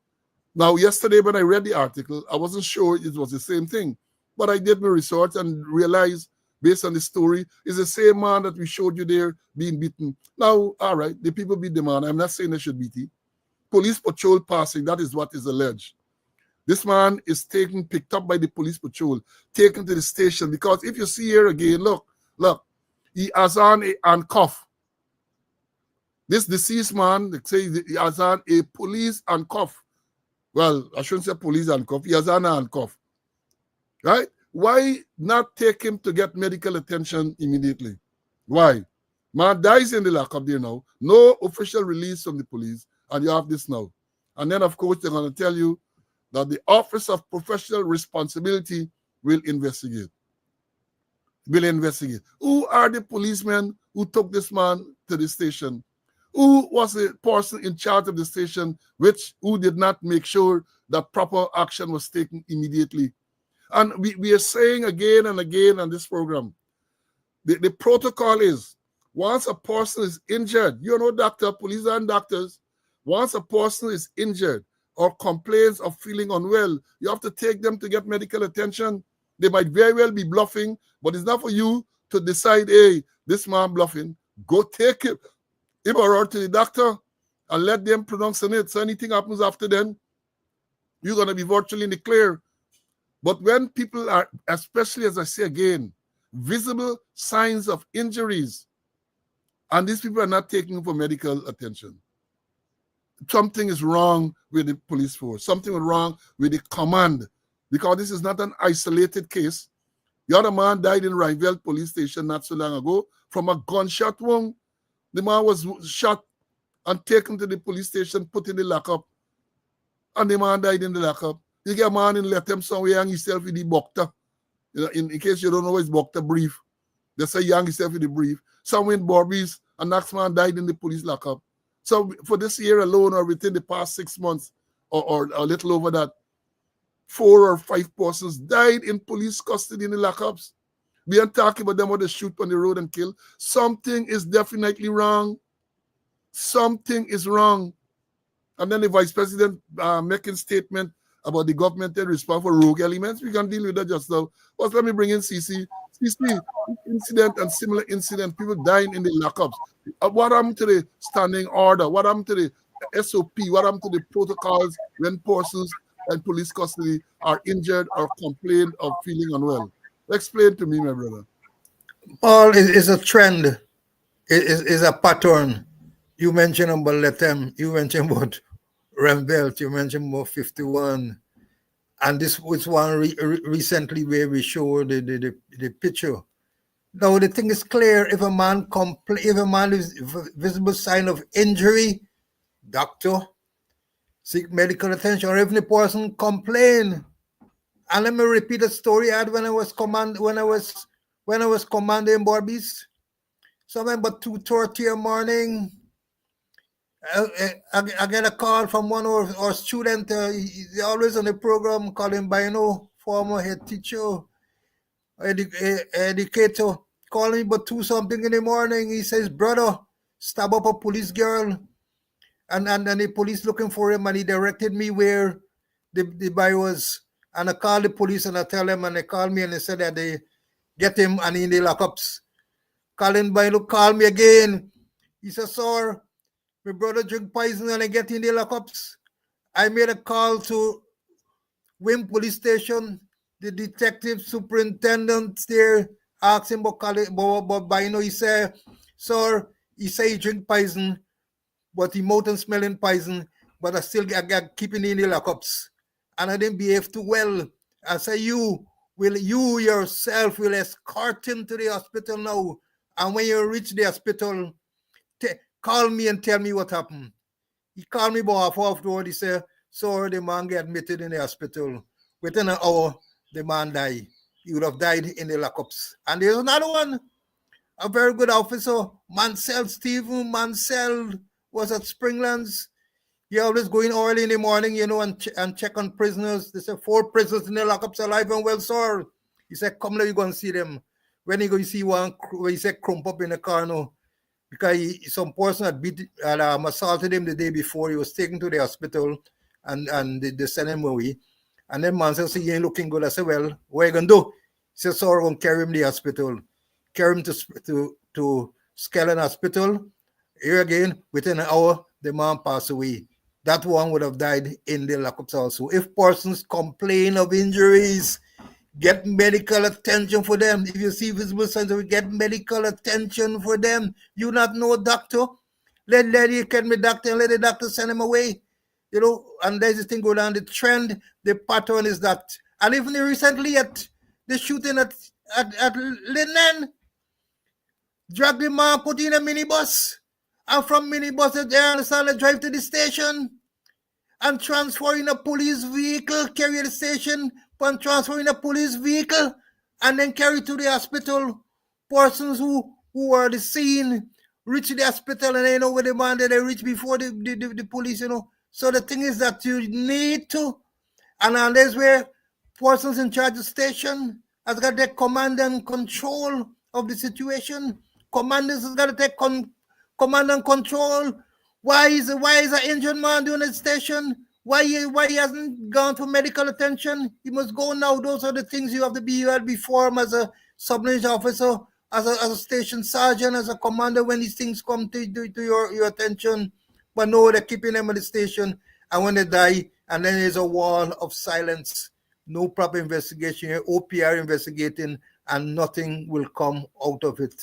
Now, yesterday when I read the article, I wasn't sure it was the same thing, but I did my research and realized based on the story, it's the same man that we showed you there being beaten. Now, all right, the people beat the man. I'm not saying they should beat him. Police patrol passing, that is what is alleged. This man is picked up by the police patrol, taken to the station, because if you see here again, look, he has on a handcuff. This deceased man, they say he has on a police handcuff. Well, I shouldn't say police handcuff, he has on a handcuff, right? Why not take him to get medical attention immediately? Why? Man dies in the lockup there now, no official release from the police, and you have this now. And then, of course, they're going to tell you that the Office of Professional Responsibility will investigate. Who are the policemen who took this man to the station? Who was the person in charge of the station who did not make sure that proper action was taken immediately? And we are saying again and again on this program, the protocol is, once a person is injured, you're no doctor, police aren't doctors. Once a person is injured or complains of feeling unwell, you have to take them to get medical attention. They might very well be bluffing, but it's not for you to decide, hey, this man bluffing. Go take him around to the doctor and let them pronounce on it. So anything happens after then, you're going to be virtually in the clear. But when people are, especially as I say again, visible signs of injuries, and these people are not taking for medical attention, something is wrong with the police force. Something is wrong with the command, because this is not an isolated case. The other man died in Rhineville police station not so long ago from a gunshot wound. The man was shot and taken to the police station, put in the lockup, and the man died in the lockup. You get a man and let him somewhere hang himself with the buckter. You know, in case you don't know, it's buckter brief. They say hang himself with the brief. Somewhere in Barbies, a next man died in the police lockup. So for this year alone, or within the past 6 months, or a little over that, 4 or 5 persons died in police custody in the lockups. We aren't talking about them who they shoot on the road and kill. Something is definitely wrong. Something is wrong. And then the vice president making statement about the government and response for rogue elements. We can deal with that just now. But let me bring in CC. CC, incident and similar incident, people dying in the lockups. What happened to the standing order? What happened to the SOP? What happened to the protocols when persons in police custody are injured or complain of feeling unwell? Explain to me, my brother. Paul, is a trend, is a pattern. You mentioned about Letem, you mentioned about Rembelt, you mentioned about 51, and this was one recently where we showed the picture. Now the thing is clear: if a man is visible sign of injury, doctor, seek medical attention, or if the person complain. And let me repeat a story I had when I was commanding Barbies. Somewhere about 2:30 in the morning, I get a call from one of our students. He's always on the program, calling Bino, former head teacher, educator, calling me about 2 something in the morning. He says, brother, stab up a police girl. And the police looking for him, and he directed me where the boy was. And I called the police and I tell them, and they called me and they said that they get him and in the lockups. Calling Bino, call me again. He said, sir, my brother drink poison and I get in the lockups. I made a call to Wim Police Station. The detective superintendent there asked him about Bino. He said, sir, he say he drink poison, but he mouth and smelling poison, but I still get keeping in the lockups. And I didn't behave too well. I say, you yourself will escort him to the hospital now. And when you reach the hospital, call me and tell me what happened. He called me about half afterward. He said, sir, the man get admitted in the hospital. Within an hour, the man died. He would have died in the lockups. And there's another one, a very good officer, Stephen Mansell, was at Springlands. He always going early in the morning, and check on prisoners. They said 4 prisoners in the lockups alive and well, sir. He said, come now, you go and see them. When you go, you see one, he said, crump up in the car now. Because some person had assaulted him the day before. He was taken to the hospital and they sent him away. And then man said, he ain't looking good. I said, well, what are you going to do? He said, sir, we're going to carry him to the hospital. Carry him to Skellen Hospital. Here again, within an hour, the man passed away. That one would have died in the lockups also. If persons complain of injuries, get medical attention for them. If you see visible signs of it, get medical attention for them. You not know a doctor, let you can be doctor and let the doctor send him away. And there's this thing going on. The trend, the pattern is that. And even recently at the shooting at Linden, drag the man, put in a minibus. And from minibus, they understand they drive to the station and transfer in a police vehicle, carry to the station, and transfer in a police vehicle, and then carry to the hospital. Persons who are the scene reach the hospital and they know where the man they reach before the police, So the thing is that you need to, and that's where persons in charge of the station has got to take command and control of the situation. Commanders has got to take command and control. Why is an injured man doing at the station? Why he hasn't gone for medical attention? He must go now. Those are the things you have to be. You have to be formed as a sub-range officer, as a station sergeant, as a commander when these things come to your attention. But no, they're keeping them at the station, and when they die, and then there's a wall of silence. No proper investigation. OPR investigating, and nothing will come out of it.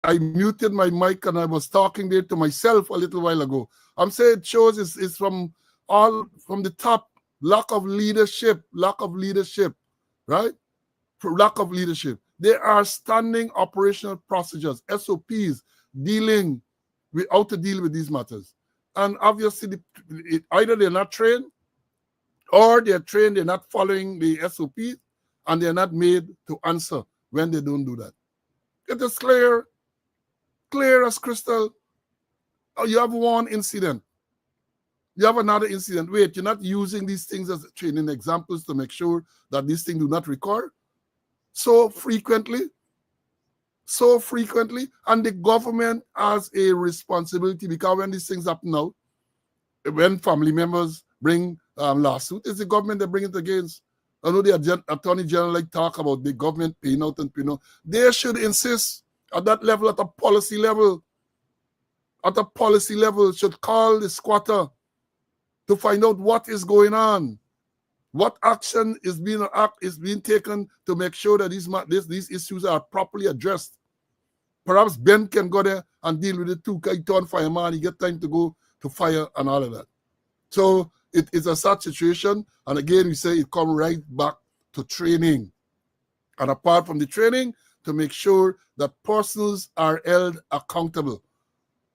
I muted my mic and I was talking there to myself a little while ago. I'm saying it shows it's from the top. Lack of leadership, right? Lack of leadership. There are standing operational procedures, SOPs, dealing with how to deal with these matters. And obviously, either they're not trained, or they're trained, they're not following the SOPs, and they're not made to answer when they don't do that. It is clear as crystal. You have one incident. You have another incident. Wait, you're not using these things as training examples to make sure that these things do not recur so frequently, and the government has a responsibility, because when these things happen now, when family members bring lawsuit, it's the government that bring it against. I know the Attorney General like talk about the government paying out and paying out. They should insist at that level, at a policy level, should call the squatter to find out what is going on, what action is being taken to make sure that these issues are properly addressed. Perhaps Ben can go there and deal with it too. He turn fireman, he get time to go to fire and all of that. So it is a sad situation, and again we say it comes right back to training. And apart from the training, to make sure that persons are held accountable.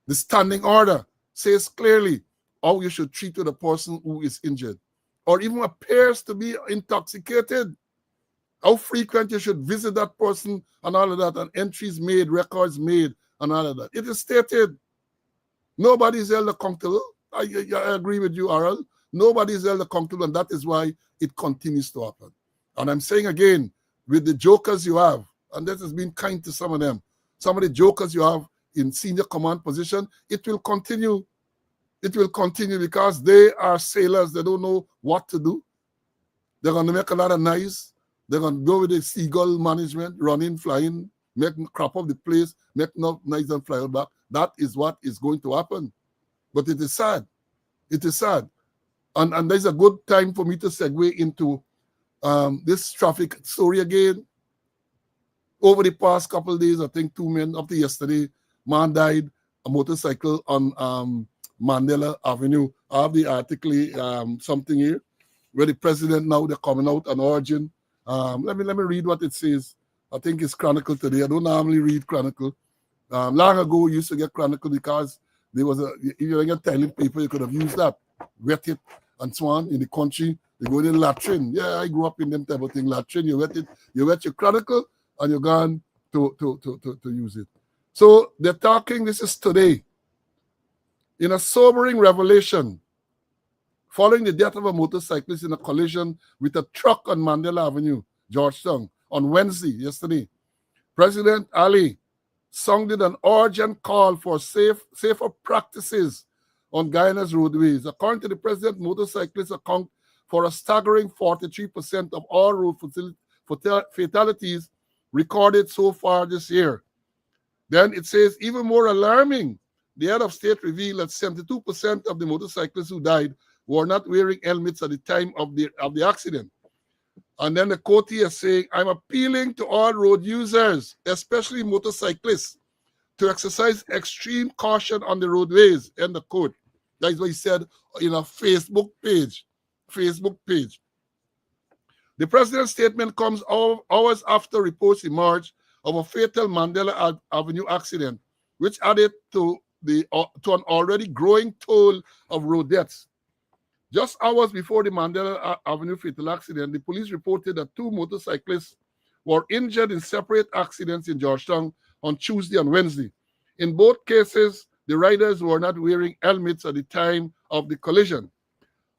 The standing order says clearly how you should treat with a person who is injured or even appears to be intoxicated. How frequent you should visit that person and all of that, and entries made, records made, and all of that. It is stated. Nobody is held accountable. I agree with you, Harold. Nobody is held accountable, and that is why it continues to happen. And I'm saying again, with the jokers you have, and this has been kind to some of them, some of the jokers you have in senior command position, it will continue. It will continue because they are sailors. They don't know what to do. They're going to make a lot of noise. They're going to go with the seagull management, running, flying, make crap up the place, make no noise and fly back. That is what is going to happen. But it is sad. It is sad. And there's a good time for me to segue into this traffic story again. Over the past couple of days, I think 2 men, up to yesterday, man died, a motorcycle on Mandela Avenue. I have the article, something here, where the president now, they're coming out and urging. Let me read what it says. I think it's Chronicle today. I don't normally read Chronicle. Long ago, we used to get Chronicle because there was if you get toilet paper, you could have used that, wet it, and so on. In the country, they go in latrine. Yeah, I grew up in them type of thing. Latrine, you wet it, you wet your Chronicle, and you're gone to use it. So they're talking, this is today. In a sobering revelation, following the death of a motorcyclist in a collision with a truck on Mandela Avenue, Georgetown, on Wednesday, yesterday, President Ali sounded an urgent call for safer practices on Guyana's roadways. According to the president, motorcyclists account for a staggering 43% of all road fatalities recorded so far this year. Then it says, even more alarming, the head of state revealed that 72% of the motorcyclists who died were not wearing helmets at the time of the accident. And then the quote here saying, I'm appealing to all road users, especially motorcyclists, to exercise extreme caution on the roadways, end the quote. That is what he said in a Facebook page. The president's statement comes hours after reports emerged of a fatal Mandela Avenue accident, which added to an already growing toll of road deaths. Just hours before the Mandela Avenue fatal accident, the police reported that 2 motorcyclists were injured in separate accidents in Georgetown on Tuesday and Wednesday. In both cases, the riders were not wearing helmets at the time of the collision.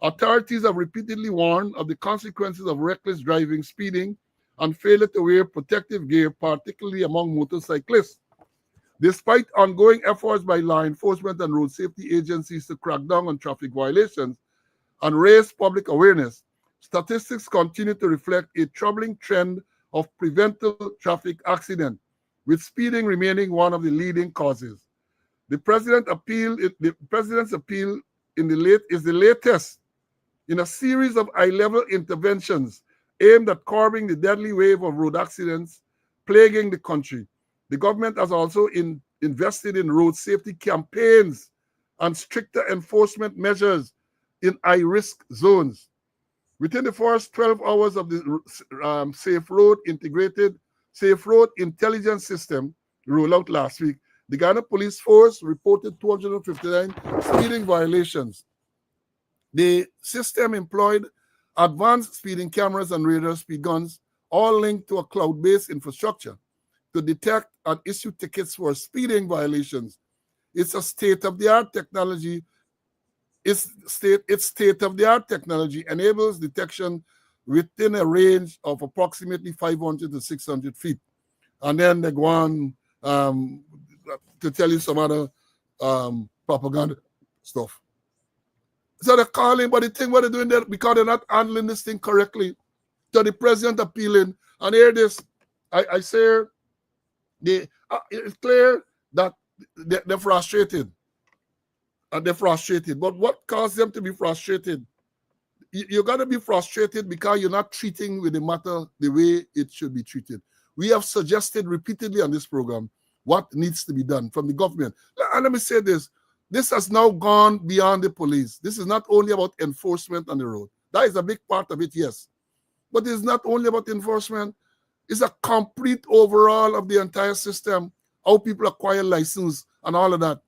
Authorities have repeatedly warned of the consequences of reckless driving, speeding, and failure to wear protective gear, particularly among motorcyclists. Despite ongoing efforts by law enforcement and road safety agencies to crack down on traffic violations and raise public awareness, statistics continue to reflect a troubling trend of preventable traffic accidents, with speeding remaining one of the leading causes. The president's appeal is the latest in a series of high-level interventions aimed at curbing the deadly wave of road accidents plaguing the country. The government has also invested in road safety campaigns and stricter enforcement measures in high-risk zones. Within the first 12 hours of the Safe Road Intelligence System rollout last week, the Ghana Police Force reported 259 speeding violations. The system employed advanced speeding cameras and radar speed guns, all linked to a cloud-based infrastructure to detect and issue tickets for speeding violations. It's a state-of-the-art technology. Its state-of-the-art technology enables detection within a range of approximately 500 to 600 feet. And then they go on to tell you some other propaganda stuff. So they're calling, but the thing what they're doing there, because they're not handling this thing correctly, to the president appealing, and hear this, I say, it's clear that they're frustrated. And they're frustrated. But what caused them to be frustrated? You got to be frustrated because you're not treating with the matter the way it should be treated. We have suggested repeatedly on this program what needs to be done from the government. And let me say this. This has now gone beyond the police. This is not only about enforcement on the road. That is a big part of it, yes. But it's not only about enforcement. It's a complete overall of the entire system, how people acquire license and all of that.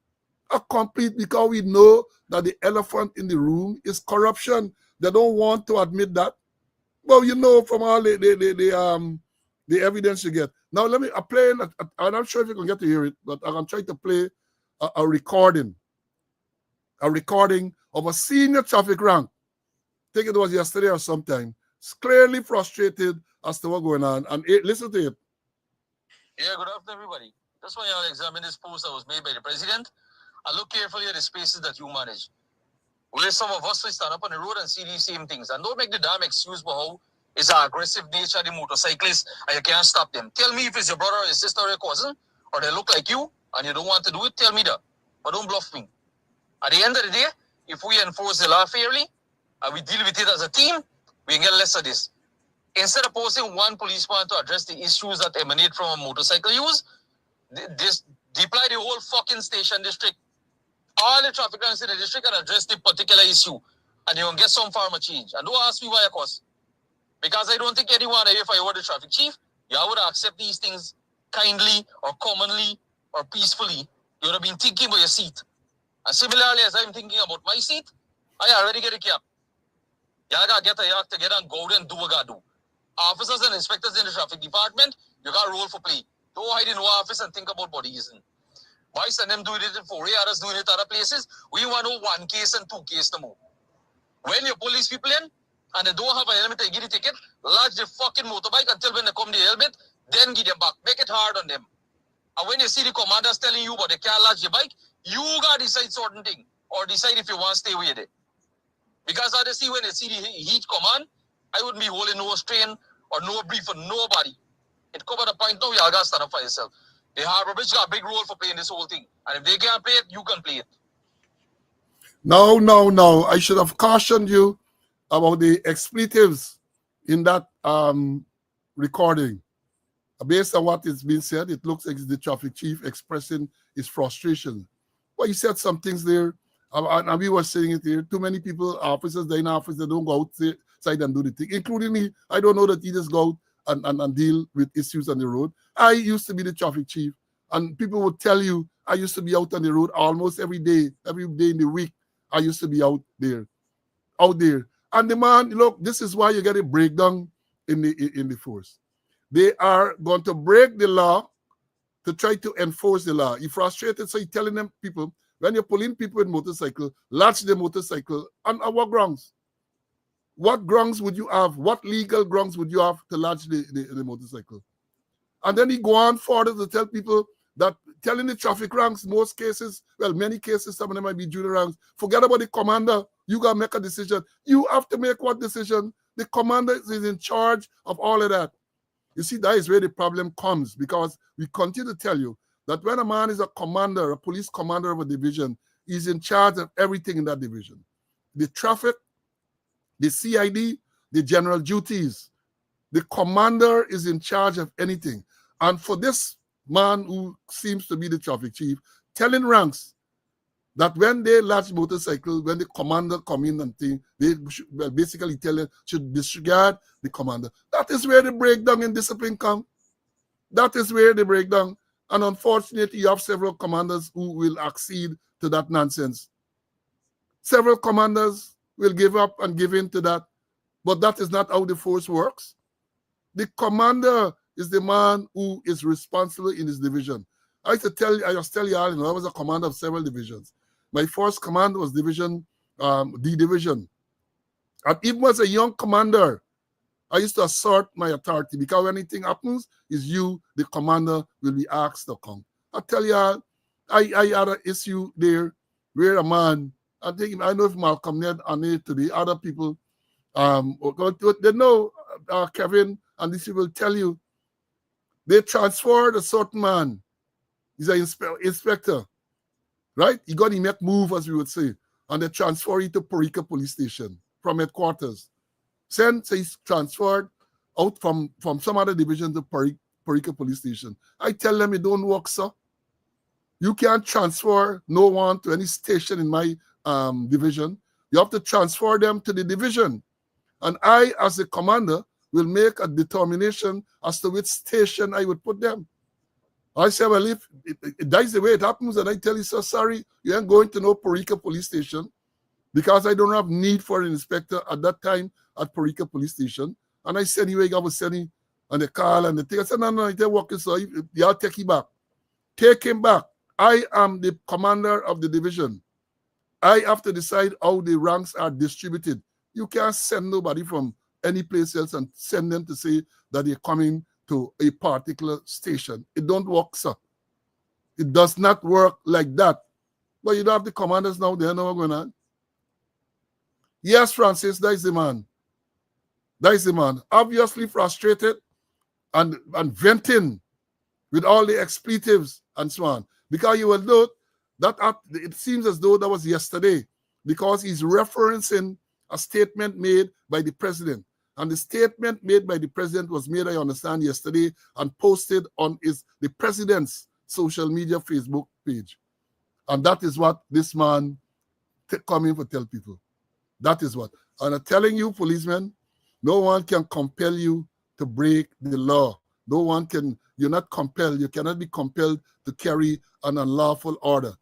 A complete, because we know that the elephant in the room is corruption. They don't want to admit that. Well, you know from all the evidence you get. Now, let me play, and I'm not sure if you can get to hear it, but I'm going to try to play a recording of a senior traffic rank. I think it was yesterday or sometime. It's clearly frustrated as to what's going on. And listen to it. Yeah, good afternoon, everybody. That's why I'll examine this post that was made by the president and look carefully at the spaces that you manage. Where some of us will stand up on the road and see these same things. And don't make the damn excuse for how it's an aggressive nature of the motorcyclists and you can't stop them. Tell me if it's your brother or your sister or your cousin, or they look like you and you don't want to do it, tell me that. But don't bluff me. At the end of the day, if we enforce the law fairly and we deal with it as a team, we can get less of this. Instead of posting one policeman to address the issues that emanate from a motorcycle use, deploy the whole fucking station district, all the traffic counts in the district, and address the particular issue. And you will get some form of change. And don't ask me why, of course. Because I don't think anyone, if I were the traffic chief, you would accept these things kindly or commonly or peacefully. You would have been thinking about your seat. And similarly, as I'm thinking about my seat, I already get a cap. You gotta get a yak to get and go and do what you gotta do. Officers and inspectors in the traffic department, you got to roll for play. Don't hide in one office and think about bodies. Why send them doing it in 4 others doing it other places? We want to know 1 case and 2 cases to move. When you police people in and they don't have a helmet, they give the ticket, lodge the fucking motorbike until when they come the helmet, then give them back. Make it hard on them. And when you see the commanders telling you but they can't lodge the bike, you got to decide certain thing or decide if you want to stay with it. Because I see when they see the heat command, I wouldn't be holding no strain or no brief for nobody. It come at a point now, you all got to stand up for yourself. The Harbour Bridge got a big role for playing this whole thing. And if they can't play it, you can play it. No. I should have cautioned you about the expletives in that recording. Based on what is being said, it looks like it's the traffic chief expressing his frustration. But he said some things there, and we were saying it here. Too many people, officers, they're in office, they don't go outside and do the thing, including me. I don't know that he just go out and deal with issues on the road. I used to be the traffic chief, and people would tell you I used to be out on the road almost every day in the week. I used to be out there. And the man, look, this is why you get a breakdown in the force. They are going to break the law to try to enforce the law. He frustrated, so he's telling them people, when you're pulling people with motorcycle, latch the motorcycle on what grounds? What grounds would you have? What legal grounds would you have to latch the motorcycle? And then he go on further to tell people that telling the traffic ranks, most cases, well, many cases, some of them might be junior ranks. Forget about the commander. You got to make a decision. You have to make what decision? The commander is in charge of all of that. You see, that is where the problem comes, because we continue to tell you that when a man is a commander, a police commander of a division, he's in charge of everything in that division. The traffic, the CID, the general duties. The commander is in charge of anything. And for this man who seems to be the traffic chief, telling ranks that when they latch motorcycle, when the commander come in and thing, they should, basically tell them should disregard the commander. That is where the breakdown in discipline comes. That is where the breakdown. And unfortunately, you have several commanders who will accede to that nonsense. Several commanders will give up and give in to that. But that is not how the force works. The commander is the man who is responsible in his division. I just tell you all, I was a commander of several divisions. My first command was division, D division. And even as a young commander, I used to assert my authority, because when anything happens, is you, the commander, will be asked to come. I tell you all, I had an issue there where a man, I know if Malcolm Ned and it to the other people, they know Kevin, and this will tell you, they transferred a certain man. He's an inspector, right? He got him make move, as we would say, and they transfer him to Parika Police Station from headquarters. So he's transferred out from some other division to Parika Police Station. I tell them it don't work, sir. You can't transfer no one to any station in my division. You have to transfer them to the division. And I, as a commander, will make a determination as to which station I would put them. I say, well, if that's the way it happens, and I tell you, so sorry, you ain't going to no Parika Police Station, because I don't have need for an inspector at that time at Parika Police Station. And I said, anyway, I was sending on the call and the thing. I said, no, they're working, so y'all take him back. Take him back. I am the commander of the division. I have to decide how the ranks are distributed. You can't send nobody from any place else and send them to say that they're coming to a particular station. It don't work, sir. It does not work like that. But you don't have the commanders now, they know what's going on. Yes, Francis, that is the man. That is the man. Obviously frustrated and venting with all the expletives and so on. Because you will note that it seems as though that was yesterday, because he's referencing a statement made by the president. And the statement made by the president was made, I understand, yesterday and posted on the president's social media Facebook page. And that is what this man coming to tell people. That is what. And I'm telling you, policemen, no one can compel you to break the law. No one can, you're not compelled. You cannot be compelled to carry an unlawful order.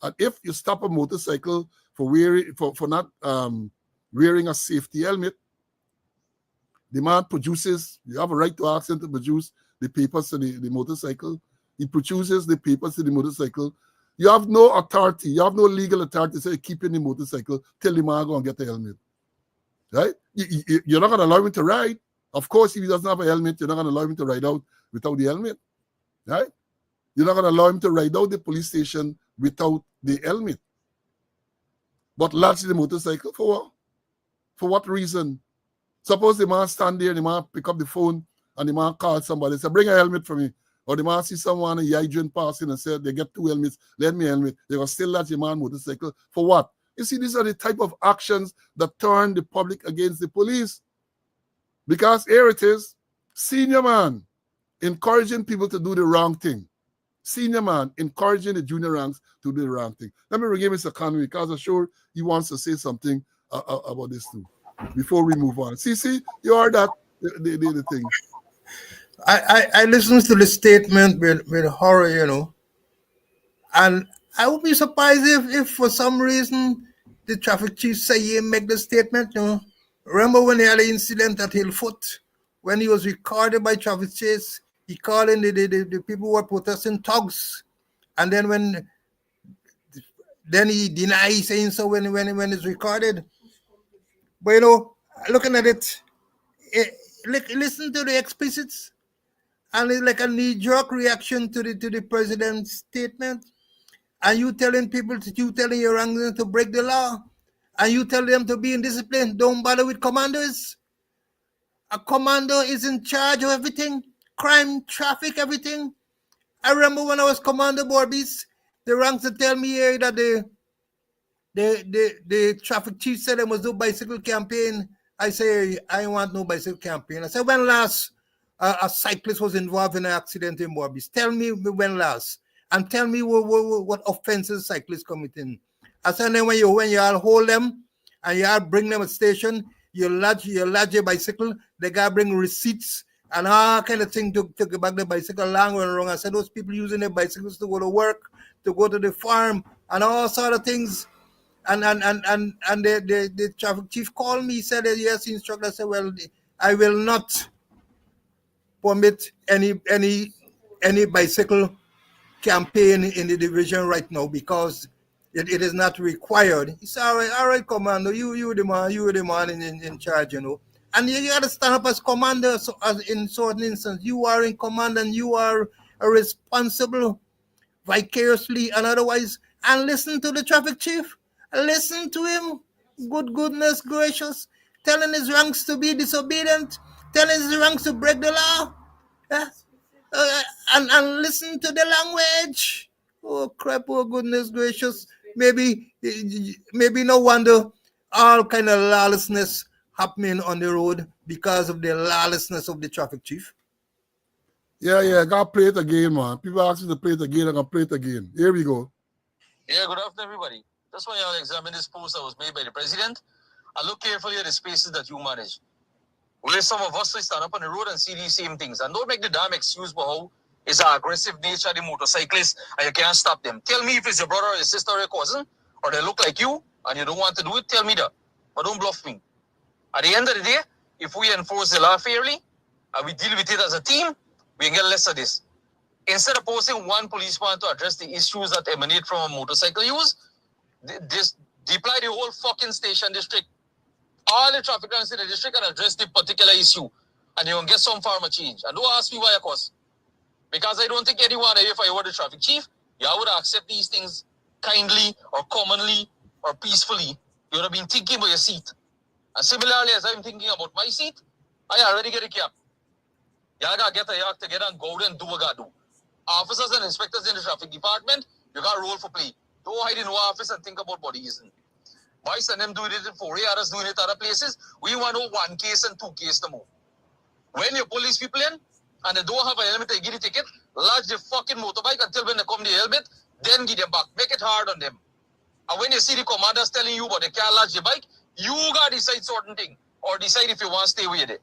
And if you stop a motorcycle for not wearing a safety helmet, the man produces, you have a right to ask him to produce the papers to the motorcycle. He produces the papers to the motorcycle. You have no authority, you have no legal authority to say keep in the motorcycle till the man go and get a helmet. Right? You're not going to allow him to ride. Of course, if he doesn't have a helmet, you're not going to allow him to ride out without the helmet. Right? You're not going to allow him to ride out the police station without the helmet. But latch the motorcycle for what? For what reason? Suppose the man stand there, the man pick up the phone, and the man call somebody and say, bring a helmet for me. Or the man see someone, a hydrant passing and say, they get 2 helmets, lend me a helmet. They will still latch the man motorcycle. For what? You see, these are the type of actions that turn the public against the police. Because here it is, senior man, encouraging people to do the wrong thing. Senior man encouraging the junior ranks to do the wrong thing. Let me bring Mr. Conway because I'm sure he wants to say something about this too before we move on. See, you heard that the thing. I listened to the statement with horror, you know, and I would be surprised if for some reason the traffic chief say he make the statement. You know, remember when he had the incident at Hillfoot when he was recorded by traffic chase, he called in the people who were protesting thugs, and then he denied saying so when it's recorded. But you know, looking at it, listen to the explicits, and it's like a knee-jerk reaction to the president's statement. And you telling people, you telling your ranks to break the law, and you tell them to be in discipline. Don't bother with commanders. A commander is in charge of everything, crime, traffic, everything. I remember when I was commander, Borbies, the ranks to tell me here that the traffic chief said there was no bicycle campaign. I say, I want no bicycle campaign. I said, when last a cyclist was involved in an accident in Borbies? Tell me when last. And tell me what offenses cyclists committing. I said, then when you all hold them and you all bring them at station, you lodge your bicycle, they gotta bring receipts and all kind of thing to get back the bicycle long and wrong. I said, those people using their bicycles to go to work, to go to the farm, and all sort of things. And the traffic chief called me, said that yes, instructor. I said, well, I will not permit any bicycle campaign in the division right now because it is not required. He said, all right, commander, you the man in charge, you know. And you got to stand up as commander. So as in certain instances, you are in command and you are responsible vicariously and otherwise. And listen to the traffic chief. Listen to him. Goodness gracious. Telling his ranks to be disobedient. Telling his ranks to break the law. And listen to the language. Oh crap! Oh goodness gracious! Maybe no wonder all kind of lawlessness happening on the road because of the lawlessness of the traffic chief. Yeah, gotta play it again, man. People ask me to play it again, I'm gonna play it again. Here we go. Yeah, good afternoon, everybody. That's why I'll examine this post that was made by the president and look carefully at the spaces that you manage. Where some of us stand up on the road and see these same things and don't make the damn excuse for how it's an aggressive nature of the motorcyclists and you can't stop them. Tell me if it's your brother or your sister or your cousin or they look like you and you don't want to do it, tell me that. But don't bluff me. At the end of the day, if we enforce the law fairly and we deal with it as a team, we can get less of this. Instead of posting one policeman to address the issues that emanate from a motorcycle use, deploy the whole fucking station district, all the traffic counts in the district and address the particular issue. And you'll get some farmer change. And don't ask me why, of course. Because I don't think anyone, if I were the traffic chief, you would accept these things kindly or commonly or peacefully. You would have been thinking about your seat. And similarly, as I'm thinking about my seat, I already get a cap. You gotta get a yak together and go out and do what you gotta do. Officers and inspectors in the traffic department, you gotta roll for play. Don't hide in one office and think about what it isn't. Vice and them doing it in 4A, others doing it other places. We want to know one case and two cases to move. When you police people in and they don't have a helmet, they give the ticket, lodge the fucking motorbike until when they come the helmet, then give them back. Make it hard on them. And when you see the commanders telling you but they can't lodge the bike, you gotta decide certain thing or decide if you want to stay with it.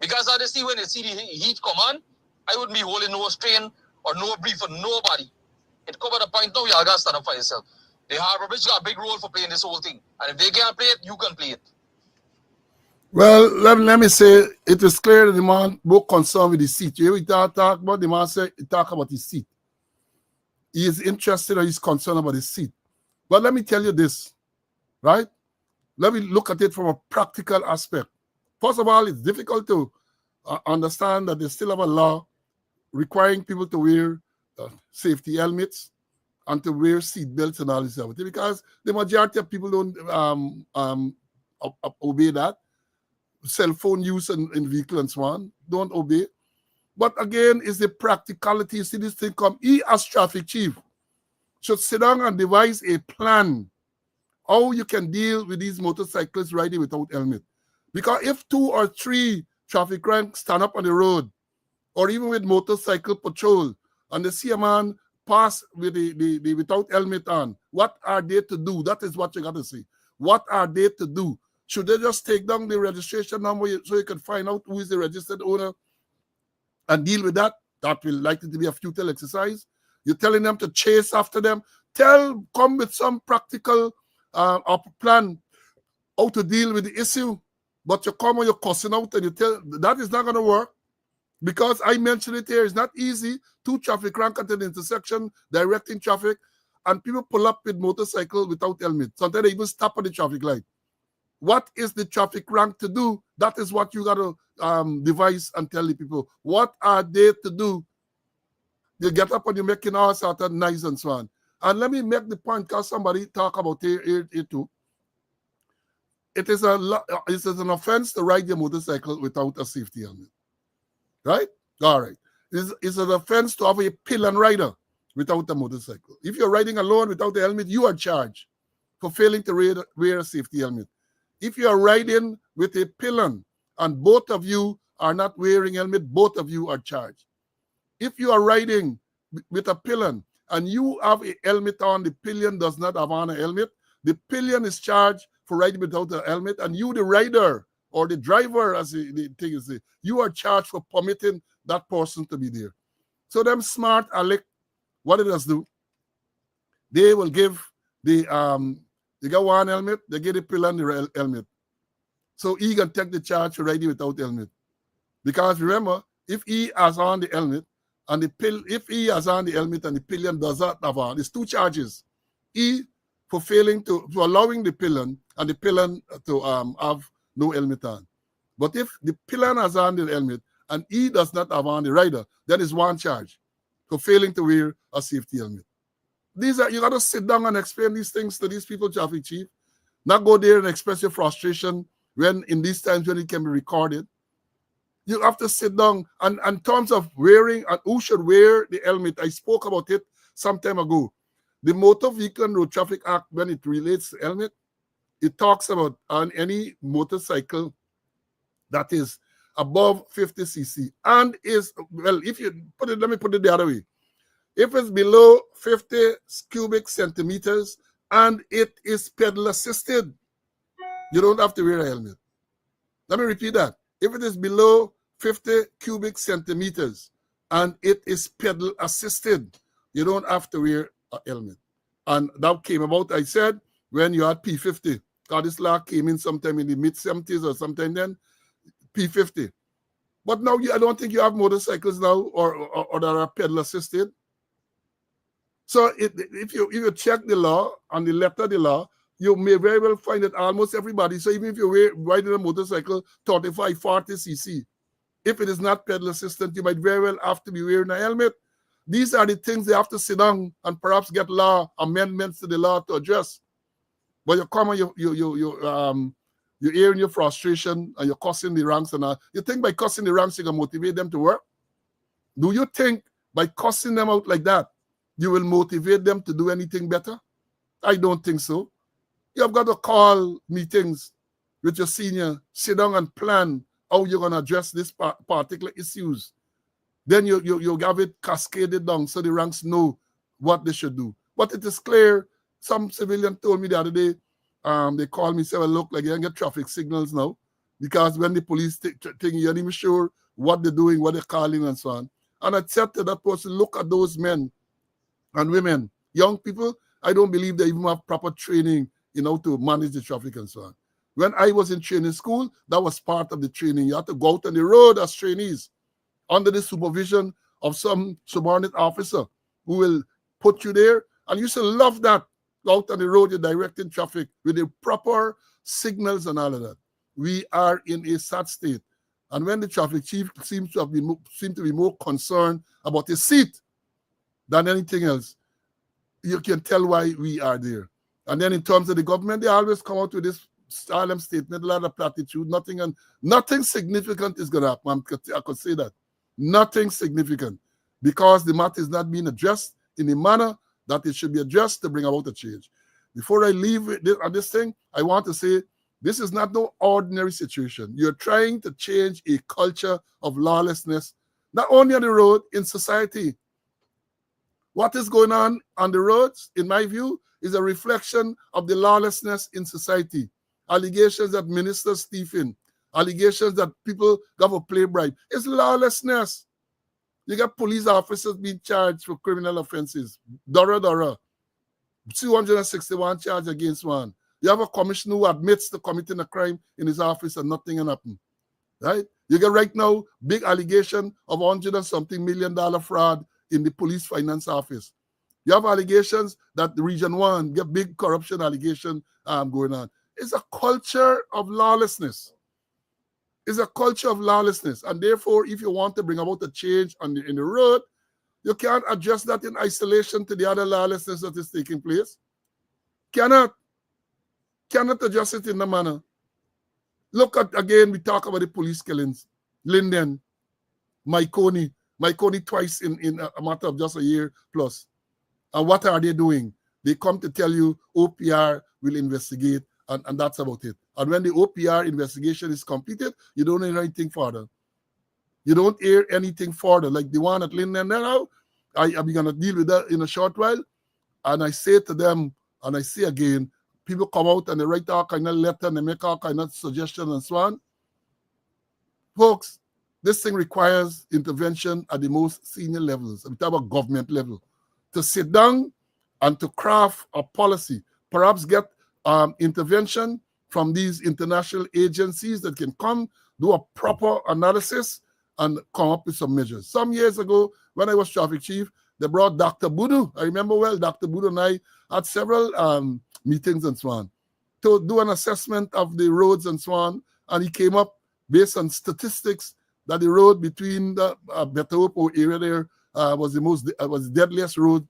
Because honestly, when you see the heat come on, I wouldn't be holding no strain or no brief for nobody. It come at a point now, you gotta stand up for yourself. The Harbour Bridge got a big role for playing this whole thing. And if they can't play it, you can play it. Well, let me say, it is clear that the man more concerned with the seat. You talk about the man say, he talk about his seat. He is interested or he's concerned about his seat. But let me tell you this, right? Let me look at it from a practical aspect. First of all, it's difficult to understand that they still have a law requiring people to wear safety helmets and to wear seat belts and all this stuff. Because the majority of people don't obey that. Cell phone use in vehicle and so on, don't obey. But again, it's the practicality. You see this thing come. He, as traffic chief, should sit down and devise a plan how you can deal with these motorcyclists riding without helmet. Because if 2 or 3 traffic ranks stand up on the road, or even with motorcycle patrol, and they see a man pass with the without helmet on, what are they to do? That is what you got to see. What are they to do? Should they just take down the registration number so you can find out who is the registered owner and deal with that? That will likely to be a futile exercise. You're telling them to chase after them. Come with some practical plan how to deal with the issue. But you come and you're cussing out and you tell, that is not going to work. Because I mentioned it here, it's not easy. 2 traffic rank at an intersection, directing traffic, and people pull up with motorcycle without helmet. Sometimes they even stop at the traffic light. What is the traffic rank to do? That is what you got to devise and tell the people. What are they to do? You get up and you're making all sorts of noise and so on. And let me make the point, because somebody talk about it too. It is an offense to ride your motorcycle without a safety helmet. Right? All right. It's an offense to have a pillion rider without a motorcycle. If you're riding alone without a helmet, you are charged for failing to wear a safety helmet. If you are riding with a pillion and both of you are not wearing helmet, both of you are charged. If you are riding with a pillion and you have a helmet on, the pillion does not have on a helmet, the pillion is charged for riding without a helmet, and you, the rider, or the driver, as the thing is, you are charged for permitting that person to be there. So them smart Alec, what it does do, they will give they got one helmet, they get a pill and the helmet. So he can take the charge for riding without helmet. Because remember, if he has on the helmet and the pill, if he has on the helmet and the pillion does not have on, it's 2 charges. He for failing to allowing the pillion and the pillion to have no helmet on. But if the pillion has on the helmet and he does not have on the rider, then it's 1 charge for failing to wear a safety helmet. These are, you got to sit down and explain these things to these people, traffic chief. Not go there and express your frustration when in these times when it can be recorded. You have to sit down and in terms of wearing and who should wear the helmet. I spoke about it some time ago. The Motor Vehicle and Road Traffic Act, when it relates to helmet, it talks about on any motorcycle that is above 50 cc and is, well, if you put it, let me put it the other way. If it's below 50 cubic centimeters and it is pedal assisted, you don't have to wear a helmet. Let me repeat that. If it is below 50 cubic centimeters and it is pedal assisted, you don't have to wear a helmet. And that came about, I said, when you had P50. God, this law came in sometime in the mid-70s or sometime then, P50. But now I don't think you have motorcycles now or that are pedal assisted. So if you check the law and the letter of the law, you may very well find that almost everybody, so even if you're riding a motorcycle 35, 40 cc, if it is not pedal assisted, you might very well have to be wearing a helmet. These are the things they have to sit down and perhaps get law amendments to the law to address. But you come and you're airing your frustration and you're cussing the ranks and all. You think by cussing the ranks you can motivate them to work? Do you think by cussing them out like that, you will motivate them to do anything better? I don't think so. You have got to call meetings with your senior, sit down and plan how you're going to address this particular issues. Then you have it cascaded down so the ranks know what they should do. But it is clear, some civilian told me the other day, they called me, said, well, look, like you can get traffic signals now, because when the police think you're not even sure what they're doing, what they're calling and so on. And I said to that person, look at those men and women, young people, I don't believe they even have proper training, to manage the traffic and so on. When I was in training school, that was part of the training. You had to go out on the road as trainees under the supervision of some subordinate officer who will put you there. And you should love that. Out on the road, you're directing traffic with the proper signals and all of that. We are in a sad state. And when the traffic chief seems to be more concerned about his seat than anything else, you can tell why we are there. And then in terms of the government, they always come out with this solemn statement, a lot of platitude, nothing significant is going to happen. I could say that. Nothing significant, because the matter is not being addressed in a manner that it should be addressed to bring about a change. Before I leave this thing, I want to say this is not no ordinary situation. You're trying to change a culture of lawlessness. Not only on the road, in society. What is going on the roads, in my view, is a reflection of the lawlessness in society. Allegations that ministers thieving, allegations that people got to play bribe. It's lawlessness. You got police officers being charged for criminal offenses. Dora, 261 charges against one. You have a commissioner who admits to committing a crime in his office and nothing can happen. Right? You get right now big allegation of $100 and something million fraud in the police finance office. You have allegations that the Region 1 get big corruption allegation going on. It's a culture of lawlessness. It's a culture of lawlessness. And therefore, if you want to bring about a change in the road, you can't address that in isolation to the other lawlessness that is taking place. Cannot address it in the manner. Look at, again, we talk about the police killings. Linden, Maikoni twice in a matter of just a year plus. And what are they doing? They come to tell you OPR will investigate, and that's about it. And when the OPR investigation is completed, you don't hear anything further. You don't hear anything further. Like the one at Linden now, I'm going to deal with that in a short while. And I say to them, and I say again, people come out and they write all kind of letter and they make all kind of suggestions and so on. Folks, this thing requires intervention at the most senior levels, at the type of government level, to sit down and to craft a policy, perhaps get intervention from these international agencies that can come, do a proper analysis, and come up with some measures. Some years ago, when I was traffic chief, they brought Dr. Budu. I remember well, Dr. Budu and I had several meetings and so on to do an assessment of the roads and so on. And he came up based on statistics that the road between the Betopo area there was the deadliest road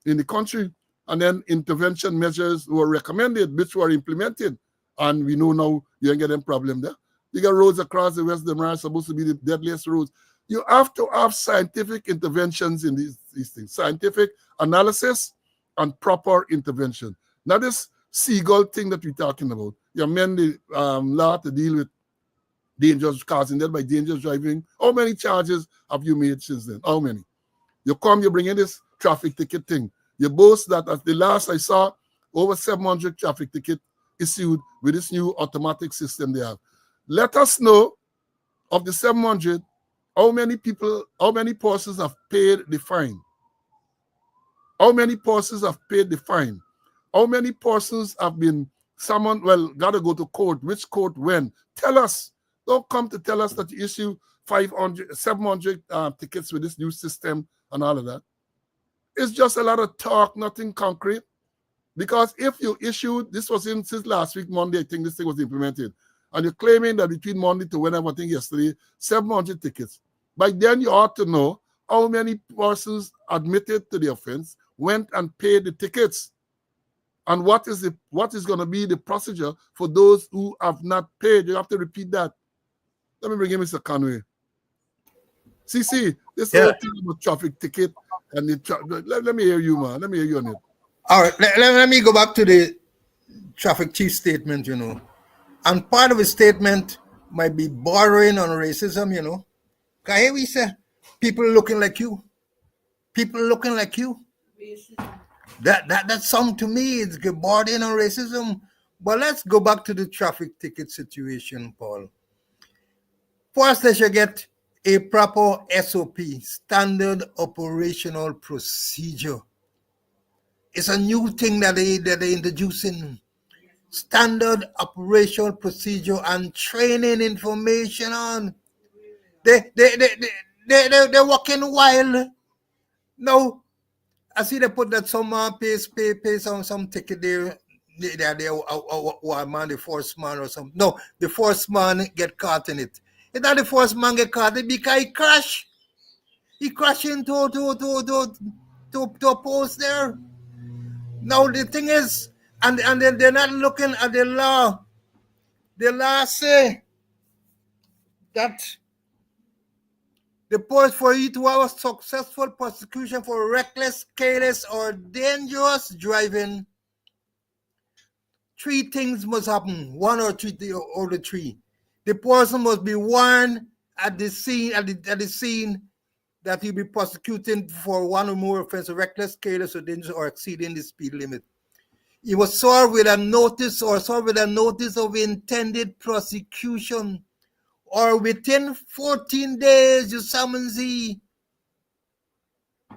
in the country. And then intervention measures were recommended, which were implemented. And we know now you ain't getting problem there. You got roads across the West Demar supposed to be the deadliest roads. You have to have scientific interventions in these things, scientific analysis and proper intervention. Not this seagull thing that we're talking about. You amend the law to deal with dangerous causing death by dangerous driving. How many charges have you made since then? How many? You come, you bring in this traffic ticket thing. You boast that at the last I saw, over 700 traffic tickets issued with this new automatic system they have. Let us know of the 700, how many persons have paid the fine? How many persons have paid the fine? How many persons have been summoned? Well, got to go to court. Which court, when? Tell us. Don't come to tell us that you issue 700 tickets with this new system and all of that. It's just a lot of talk, nothing concrete. Because if you issued, this was since last week, Monday, I think this thing was implemented. And you're claiming that between Monday to whenever, I think yesterday, 700 tickets. By then you ought to know how many persons admitted to the offense went and paid the tickets. And what is going to be the procedure for those who have not paid? You have to repeat that. Let me bring in Mr. Conway. CC, this whole thing about traffic ticket and let me hear you, man. Let me hear you on it. All right, let me go back to the traffic chief statement, And part of his statement might be bordering on racism, Because here we say, people looking like you. People looking like you. Racism. That sound to me, it's bordering on racism. But let's go back to the traffic ticket situation, Paul. First, they should get a proper SOP, standard operational procedure. It's a new thing that they're introducing. Standard operational procedure and training information on. They're working wild. No, I see they put that some pay some ticket there. One man, the first man or something. No, the first man get caught in it. It's not the first man get caught in it because he crashed. He crashed into a post there. Now the thing is, and they're not looking at the law. The law say that the post for you to have a successful prosecution for reckless, careless, or dangerous driving, 3 things must happen. 1 or 3 or the 3. The person must be warned at the scene, that he'll be prosecuting for one or more offenses, reckless, careless, or dangerous, or exceeding the speed limit. He was served with a notice of intended prosecution, or within 14 days you summons he.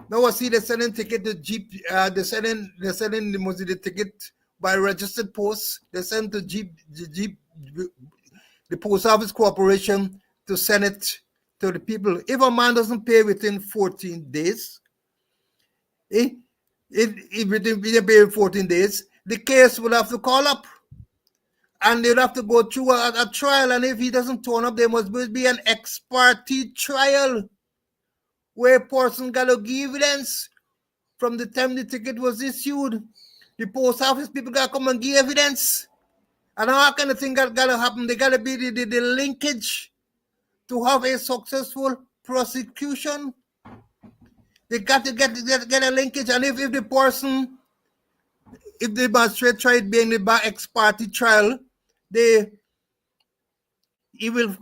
Now I see they're selling ticket to Jeep. They're selling the ticket by registered post. They send to Jeep, the Post Office Corporation, to send it to the people. If a man doesn't pay within 14 days, within 14 days, the case will have to call up, and they'll have to go through a trial. And if he doesn't turn up, there must be an ex parte trial where a person got to give evidence from the time the ticket was issued. The post office people got to come and give evidence. And all kind of thing got to happen. They got to be the linkage to have a successful prosecution. They got to get a linkage. And if the magistrate tried being the ex parte trial, he will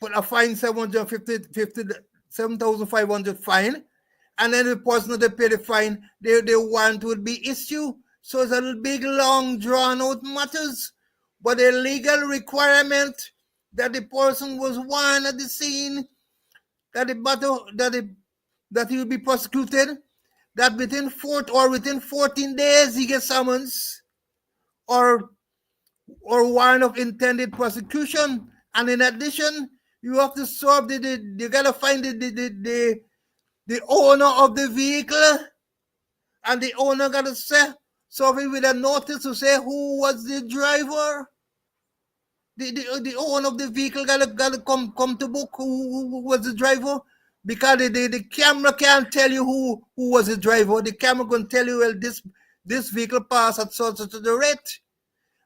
put a fine, 7,500 fine, and then the person that pay the fine, the warrant will be issued. So it's a big, long, drawn-out matters. But a legal requirement that the person was warned at the scene, that he will be prosecuted, that within 14 days he gets summons or warrant of intended prosecution. And in addition, you have to serve you gotta find the owner of the vehicle, and the owner gotta serve it with a notice to say who was the driver. The owner of the vehicle gotta come to book who was the driver, because the camera can't tell you who was the driver. The camera gonna tell you, well, this vehicle passed at such a rate.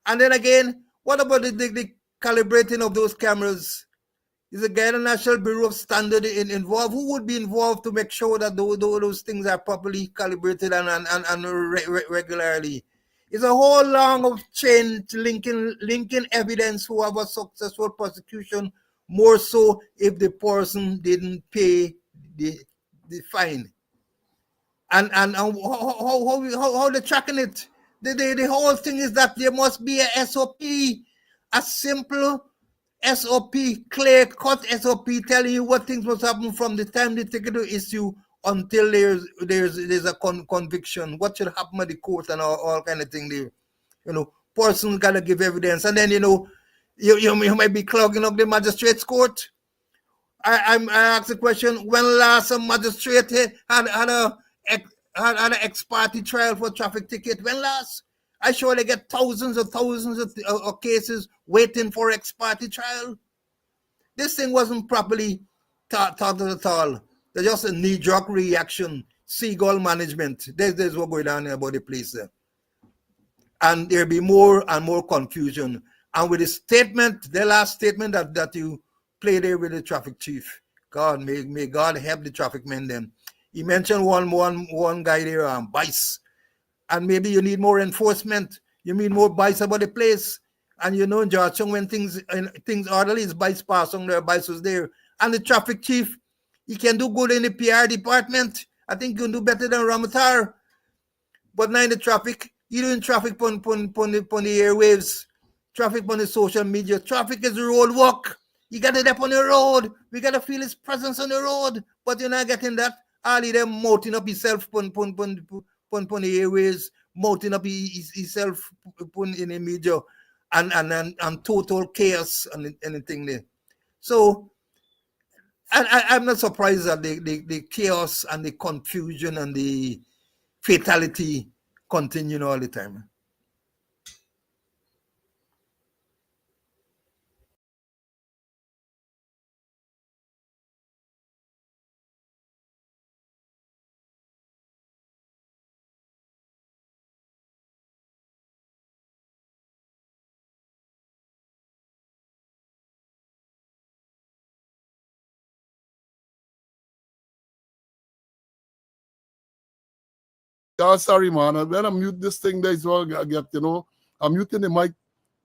And then again, what about the calibrating of those cameras? Is the Guyana National Bureau of Standard involved? Who would be involved to make sure that those things are properly calibrated and regularly? It's a whole long chain linking evidence who have a successful prosecution, more so if the person didn't pay the fine. And how they're tracking it? The whole thing is that there must be a SOP, a simple SOP, clear-cut SOP, telling you what things must happen from the time the ticket is issued until there's a conviction. What should happen at the court and all kind of thing there. Person gotta give evidence, and then you might be clogging up the magistrate's court. I asked the question: when last a magistrate had an ex parte trial for traffic ticket? When last? I surely get thousands of cases waiting for ex parte trial. This thing wasn't properly thought at all. There's just a knee-jerk reaction, seagull management. There's what going on about the place there. And there'll be more and more confusion. And with the last statement that you played there with the traffic chief, God, may God help the traffic men then. He mentioned one guy there, Bice. And maybe you need more enforcement. You need more Bice about the place. And in Georgetown, when things orderly, is Bice pass on there, Bice was there. And the traffic chief, he can do good in the PR department. I think he can do better than Ramatar. But now in the traffic, you doing traffic on the airwaves, traffic on the social media. Traffic is road walk. You got it up on the road. We got to feel his presence on the road. But you're not getting that. All of them mouthing up himself on the airways, mounting up himself in the media, and total chaos and anything there. So I'm not surprised that the chaos and the confusion and the fatality continue all the time. Oh, sorry, man. I better mute this thing there so I get, I'm muting the mic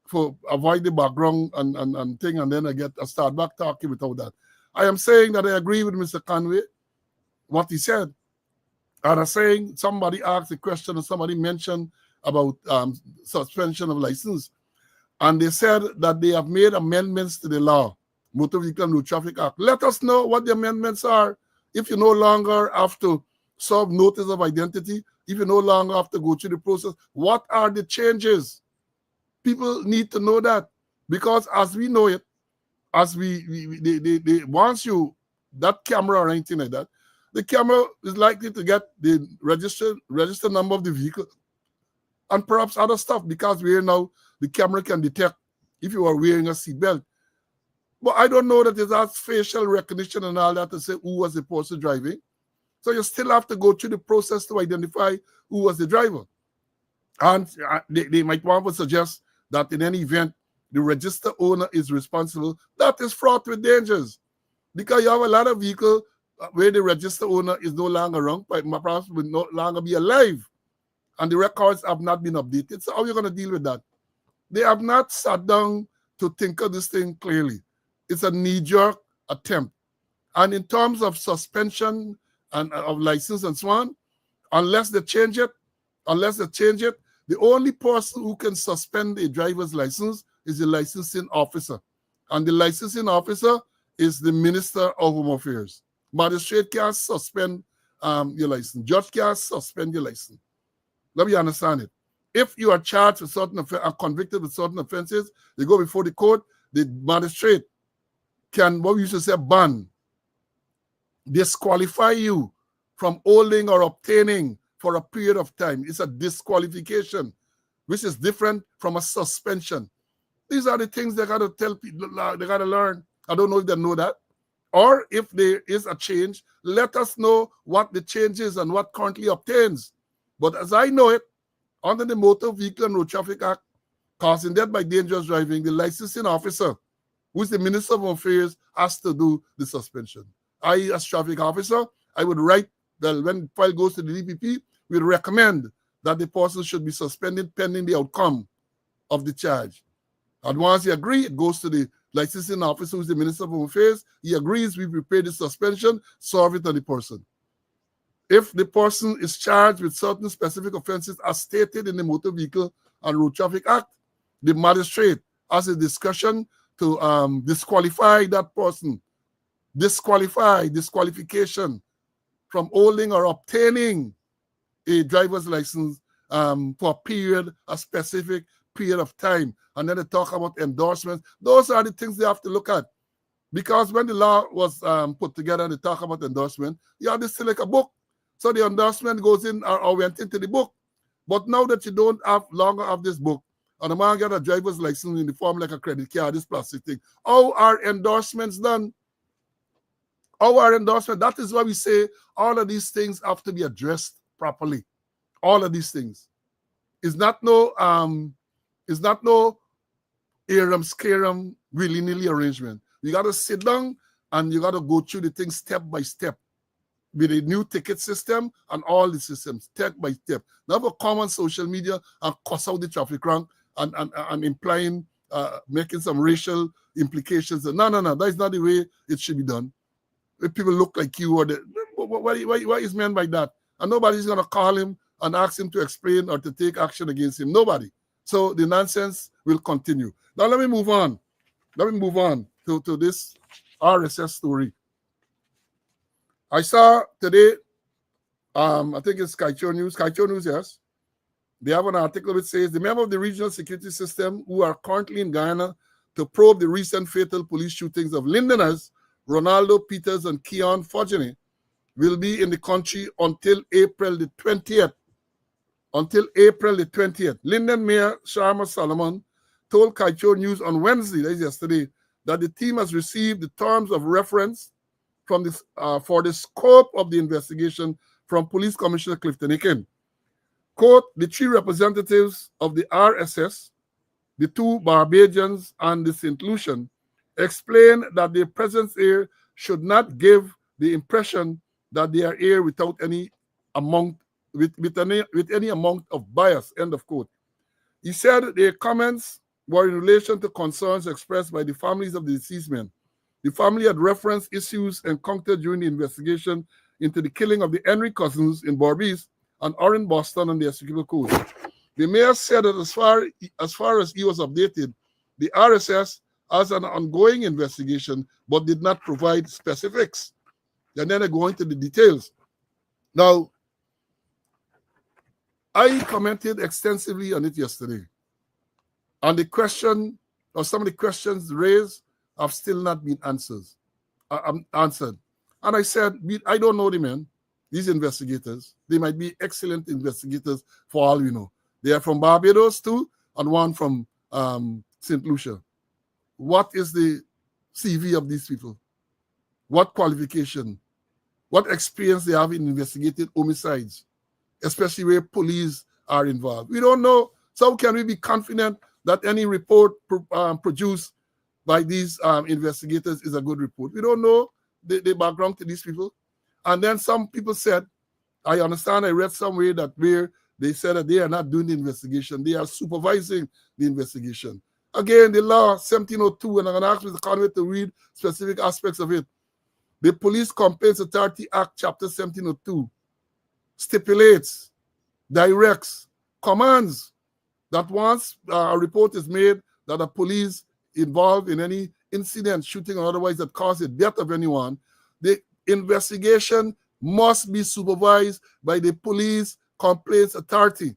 for avoid the background and thing, and then I start back talking without that. I am saying that I agree with Mr. Conway, what he said. And I'm saying somebody asked a question or somebody mentioned about suspension of license. And they said that they have made amendments to the law, Motor Vehicle and Road Traffic Act. Let us know what the amendments are. If you no longer have to serve notice of identity, if you no longer have to go through the process, what are the changes? People need to know that, because as we know it, as they once you that camera or anything like that, the camera is likely to get the register number of the vehicle and perhaps other stuff, because we now the camera can detect if you are wearing a seatbelt. But I don't know that it has facial recognition and all that to say who was the person driving. So you still have to go through the process to identify who was the driver. And they might want to suggest that in any event, the register owner is responsible. That is fraught with dangers, because you have a lot of vehicles where the register owner is no longer around, but perhaps will no longer be alive, and the records have not been updated. So how are you going to deal with that? They have not sat down to think of this thing clearly. It's a knee-jerk attempt. And in terms of suspension and of license and so on, unless they change it, the only person who can suspend a driver's license is the licensing officer. And the licensing officer is the Minister of Home Affairs. Magistrate can't suspend your license. Judge can't suspend your license. Let me understand it. If you are charged with certain offenses and convicted with certain offenses, you go before the court, the magistrate can, what we used to say, ban, disqualify you from holding or obtaining for a period of time. It's a disqualification, which is different from a suspension. These are the things they got to tell people, they got to learn. I don't know if they know that. Or if there is a change, let us know what the change is and what currently obtains. But as I know it, under the Motor Vehicle and Road Traffic Act, causing death by dangerous driving, the licensing officer, who is the Minister of Home Affairs, has to do the suspension. I, as traffic officer, I would write that when the file goes to the DPP, we recommend that the person should be suspended pending the outcome of the charge. And once he agrees, it goes to the licensing officer, who is the Minister of Home Affairs. He agrees, we prepare the suspension, serve it on the person. If the person is charged with certain specific offenses as stated in the Motor Vehicle and Road Traffic Act, the magistrate has a discretion to disqualify that person, disqualification from holding or obtaining a driver's license for a specific period of time. And then they talk about endorsements. Those are the things they have to look at. Because when the law was put together and they talk about endorsement, you have to select a book. So the endorsement goes in or went into the book. But now that you don't longer have this book, and a man get a driver's license in the form like a credit card, this plastic thing, how are endorsements done? How are endorsements? That is why we say all of these things have to be addressed properly. All of these things. It's not no arum scarum willy-nilly arrangement. You got to sit down and you got to go through the thing step by step with a new ticket system and all the systems, step by step. Not a common social media and cuss out the traffic rank and implying, making some racial implications. No. That is not the way it should be done. If people look like you, or what is meant by that? And nobody's going to call him and ask him to explain or to take action against him. Nobody. So the nonsense will continue. Now let me move on. To this RSS story. I saw today, I think it's Skycho News, yes. They have an article which says the member of the regional security system who are currently in Guyana to probe the recent fatal police shootings of Londoners, Ronaldo Peters and Keon Fodgeny, will be in the country until April the 20th. Linden Mayor Sharma Solomon told Kaicho News on Wednesday, that is yesterday, that the team has received the terms of reference from this for the scope of the investigation from Police Commissioner Clifton Aiken. Quote, the three representatives of the RSS, the two Barbadians and the St. Lucian, explained that their presence here should not give the impression that they are here without any amount of bias, end of quote. He said their comments were in relation to concerns expressed by the families of the deceased men The family had referenced issues encountered during the investigation into the killing of the Henry cousins in Berbice and Orange Boston on the Essequibo Coast. The mayor said that as far as he was updated, the RSS has an ongoing investigation but did not provide specifics. And then I go into the details. Now, I commented extensively on it yesterday. And the question, or some of the questions raised, have still not been answered. And I said, I don't know the men, these investigators. They might be excellent investigators for all we know. They are from Barbados too, and one from St. Lucia. What is the CV of these people? What qualification? What experience they have in investigating homicides, especially where police are involved? We don't know. So can we be confident that any report produced by these investigators is a good report? We don't know the background to these people. And then some people said, I understand, I read somewhere that where they said that they are not doing the investigation, they are supervising the investigation. Again, the law 1702, and I'm going to ask Mr. Conway to read specific aspects of it. The Police Complaints Authority Act, Chapter 1702, stipulates, directs, commands that once a report is made that a police involved in any incident, shooting or otherwise that caused the death of anyone, the investigation must be supervised by the Police Complaints Authority.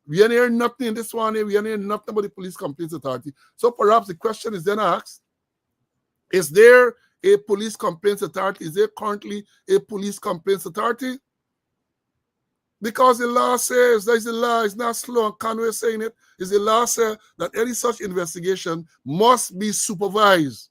We ain't hearing nothing in this one here. We ain't hearing nothing about the Police Complaints Authority. So perhaps the question is then asked, is there a Police Complaints Authority? Is there currently a Police Complaints Authority? Because the law says, there's a law, it's not slow, and Conway saying it, is the law says that any such investigation must be supervised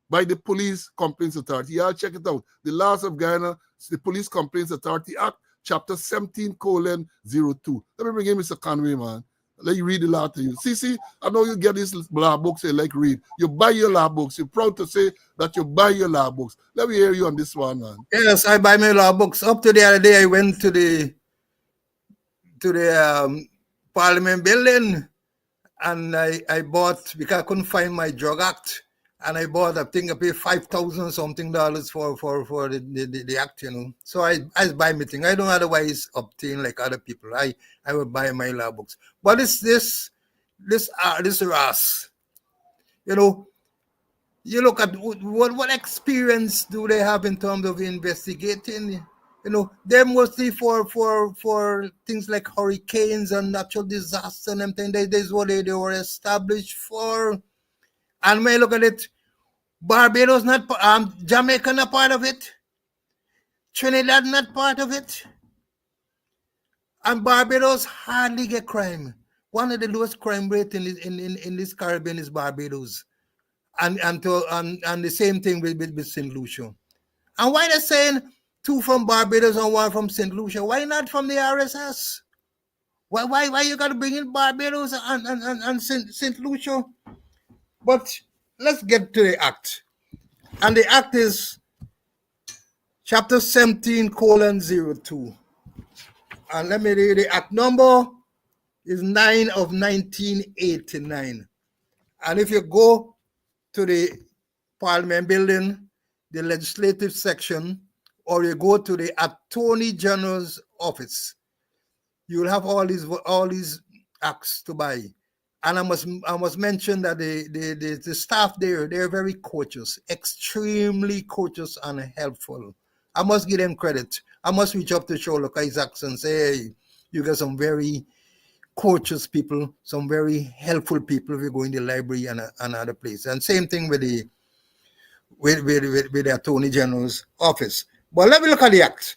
by the Police Complaints Authority. Yeah, I'll check it out. The laws of Guyana, the Police Complaints Authority Act, Chapter 17:02. Let me bring in Mr. Conway, man. Let you read the law to you. See, I know you get these law books you like read. You buy your law books. You're proud to say that you buy your law books. Let me hear you on this one, man. Yes, I buy my law books. Up to the other day, I went to the Parliament building, and I bought, because I couldn't find my drug act, and I bought, I think I paid $5,000 something for the act, you know. So I buy my thing. I don't otherwise obtain like other people. I would buy my law books. But it's this RAS, you know. You look at what experience do they have in terms of investigating. You know, they're mostly for things like hurricanes and natural disasters and everything. That's what they were established for. And when you look at it, Barbados not, Jamaica not part of it. Trinidad not part of it. And Barbados hardly get crime. One of the lowest crime rate in this Caribbean is Barbados. And the same thing with St. Lucia. And why they're saying 2 from Barbados and 1 from St. Lucia? Why not from the RSS? Why you got to bring in Barbados and St. Lucia? But let's get to the act. And the act is Chapter 17:02. And let me read the act number is 9 of 1989. And if you go to the Parliament building, the legislative section, or you go to the Attorney General's office, you will have all these acts to buy. And I must mention that the staff there, they're very courteous, extremely courteous and helpful. I must give them credit. I must reach up to Sherlock Isaacs and say, hey, you got some very courteous people, some very helpful people if you go in the library and other place. And same thing with the Attorney General's office. But let me look at the act.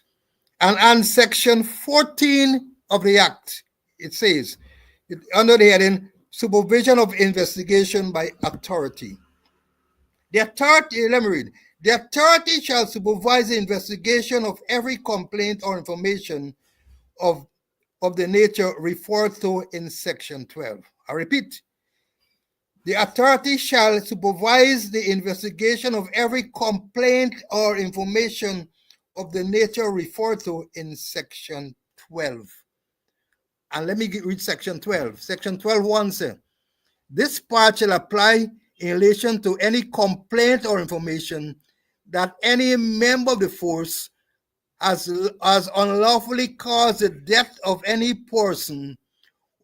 And section 14 of the act, it says, under the heading, supervision of investigation by authority. The authority, let me read. The authority shall supervise the investigation of every complaint or information of the nature referred to in section 12. I repeat. The authority shall supervise the investigation of every complaint or information of the nature referred to in section 12. And let me read section 12. Section 12:1 says, this part shall apply in relation to any complaint or information that any member of the force has unlawfully caused the death of any person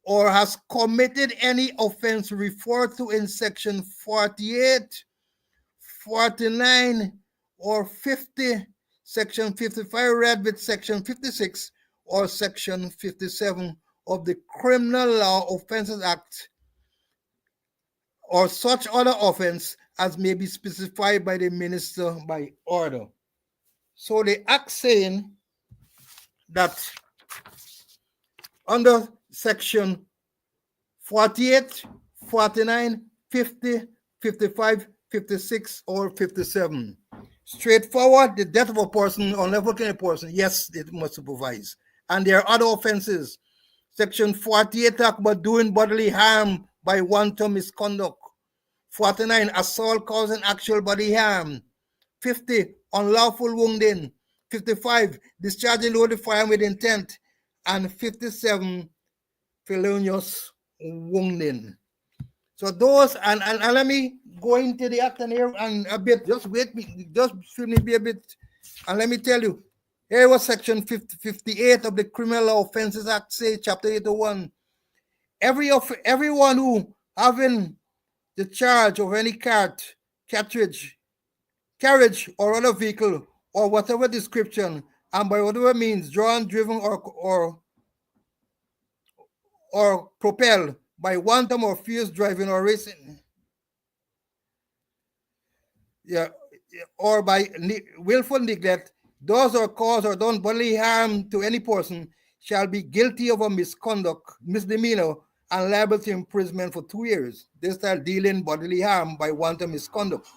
or has committed any offense referred to in section 48, 49, or 50, section 55 read with section 56 or section 57 of the Criminal Law Offences Act, or such other offense as may be specified by the minister by order. So the act saying that under section 48, 49, 50, 55, 56, or 57. Straightforward, the death of a person, unlawful a person, yes, it must supervise. And there are other offenses. Section 48 talk about doing bodily harm by wanton misconduct. 49, assault causing actual bodily harm. 50, unlawful wounding. 55, discharging loaded firearm with intent. And 57, felonious wounding. So those, and let me go into the act and here and a bit, just wait me, just feel me be a bit, and let me tell you, here was section 58 of the Criminal Law Offences Act, say chapter 801. Everyone who having the charge of any cart, carriage, or other vehicle, or whatever description, and by whatever means, drawn, driven, or propelled by wanton or fierce driving or racing, or by willful neglect, does or cause or done bodily harm to any person, shall be guilty of a misdemeanor, and liable to imprisonment for 2 years. This style dealing bodily harm by wanton misconduct.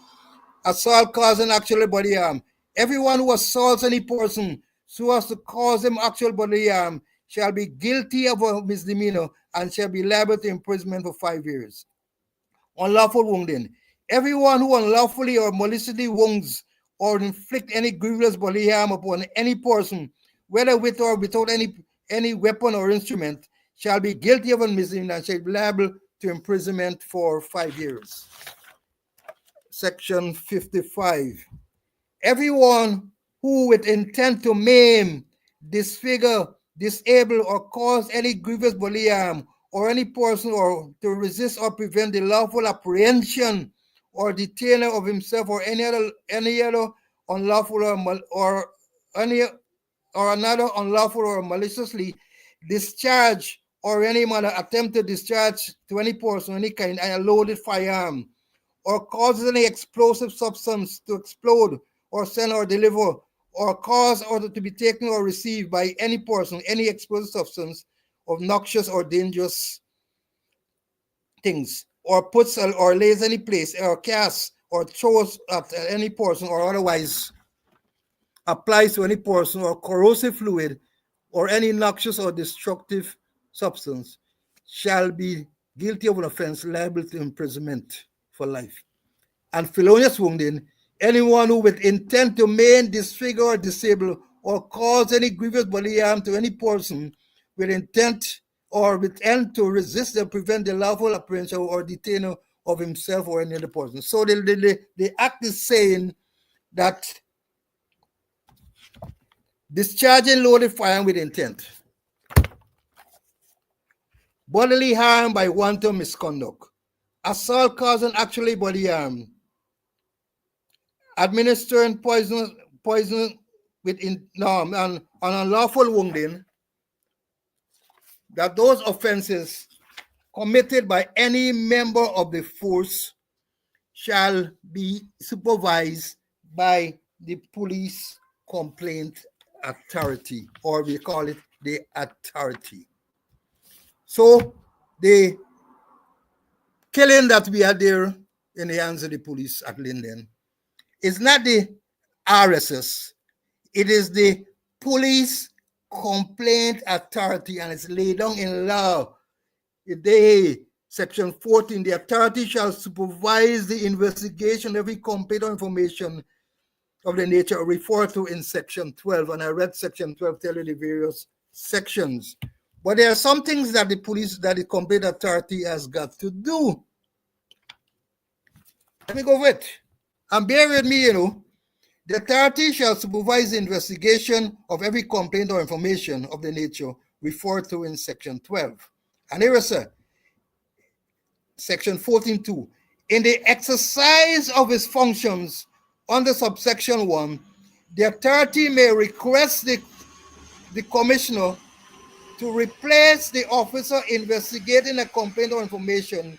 Assault causing actual bodily harm. Everyone who assaults any person so as to cause him actual bodily harm shall be guilty of a misdemeanor and shall be liable to imprisonment for 5 years. Unlawful wounding. Everyone who unlawfully or maliciously wounds or inflict any grievous bodily harm upon any person, whether with or without any weapon or instrument, shall be guilty of a misdemeanor and shall be liable to imprisonment for 5 years. Section 55. Everyone who with intent to maim, disfigure, disable, or cause any grievous bodily harm or any person, or to resist or prevent the lawful apprehension or detainer of himself or any other unlawful or another unlawful or maliciously discharge or any manner attempt to discharge to any person any kind a loaded firearm, or causes any explosive substance to explode or send or deliver, or cause or to be taken or received by any person any explosive substance of noxious or dangerous things, or puts or lays any place, or casts or throws at any person, or otherwise applies to any person, or corrosive fluid, or any noxious or destructive substance, shall be guilty of an offense liable to imprisonment for life. And felonious wounding, anyone who with intent to maim, disfigure, disable, or cause any grievous bodily harm to any person with intent or with intent to resist and prevent the lawful apprehension or detainer of himself or any other person. So the act is saying that discharging loaded firearm with intent, bodily harm by wanton misconduct, assault causing actually bodily harm, administering poison with and unlawful wounding, that those offenses committed by any member of the force shall be supervised by the police complaint authority, or we call it the authority. So the killing that we are there in the hands of the police at Linden is not the RSS, it is the police complaint authority, and it's laid down in law. Section 14, the authority shall supervise the investigation of every complaint or information of the nature referred to in section 12. And I read section 12, telling the various sections. But there are some things that the complaint authority has got to do. Let me go with it. And bear with me, the authority shall supervise the investigation of every complaint or information of the nature referred to in Section 12. And here is Section 14.2. In the exercise of his functions under subsection 1, the authority may request the commissioner to replace the officer investigating a complaint or information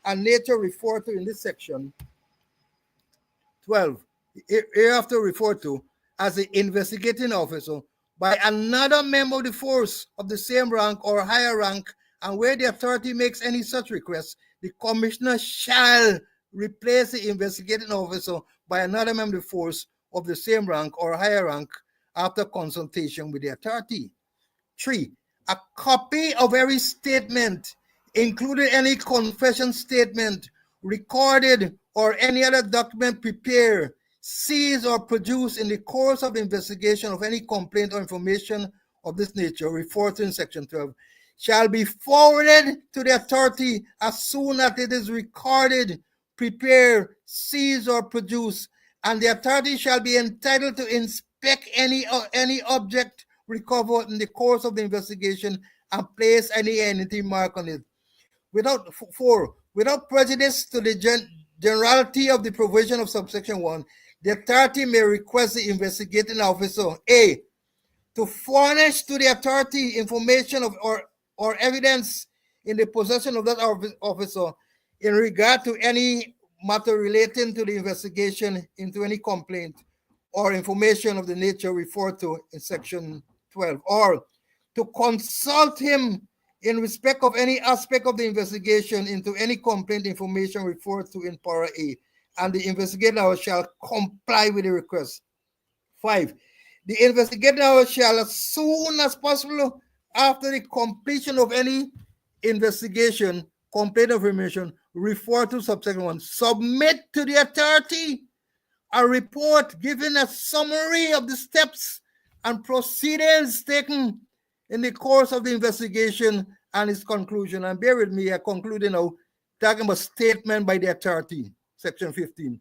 and nature referred to in this section 12, hereafter referred to as the investigating officer, by another member of the force of the same rank or higher rank, and where the authority makes any such request, the commissioner shall replace the investigating officer by another member of the force of the same rank or higher rank after consultation with the authority. 3. A copy of every statement, including any confession statement, recorded, or any other document prepared, seized, or produced in the course of investigation of any complaint or information of this nature referred to in Section 12, shall be forwarded to the authority as soon as it is recorded, prepared, seized, or produced, and the authority shall be entitled to inspect any object recovered in the course of the investigation and place any entity mark on it. Without prejudice to the generality of the provision of subsection 1, the authority may request the investigating officer, A, to furnish to the authority information of or evidence in the possession of that officer in regard to any matter relating to the investigation into any complaint or information of the nature referred to in Section 12, or to consult him in respect of any aspect of the investigation into any complaint information referred to in Para A, and the investigator shall comply with the request. 5. The investigator shall, as soon as possible after the completion of any investigation, complaint information referred to subsection 1, submit to the authority a report giving a summary of the steps and proceedings taken in the course of the investigation and its conclusion. And bear with me, I conclude now, talking about statement by the authority, Section 15.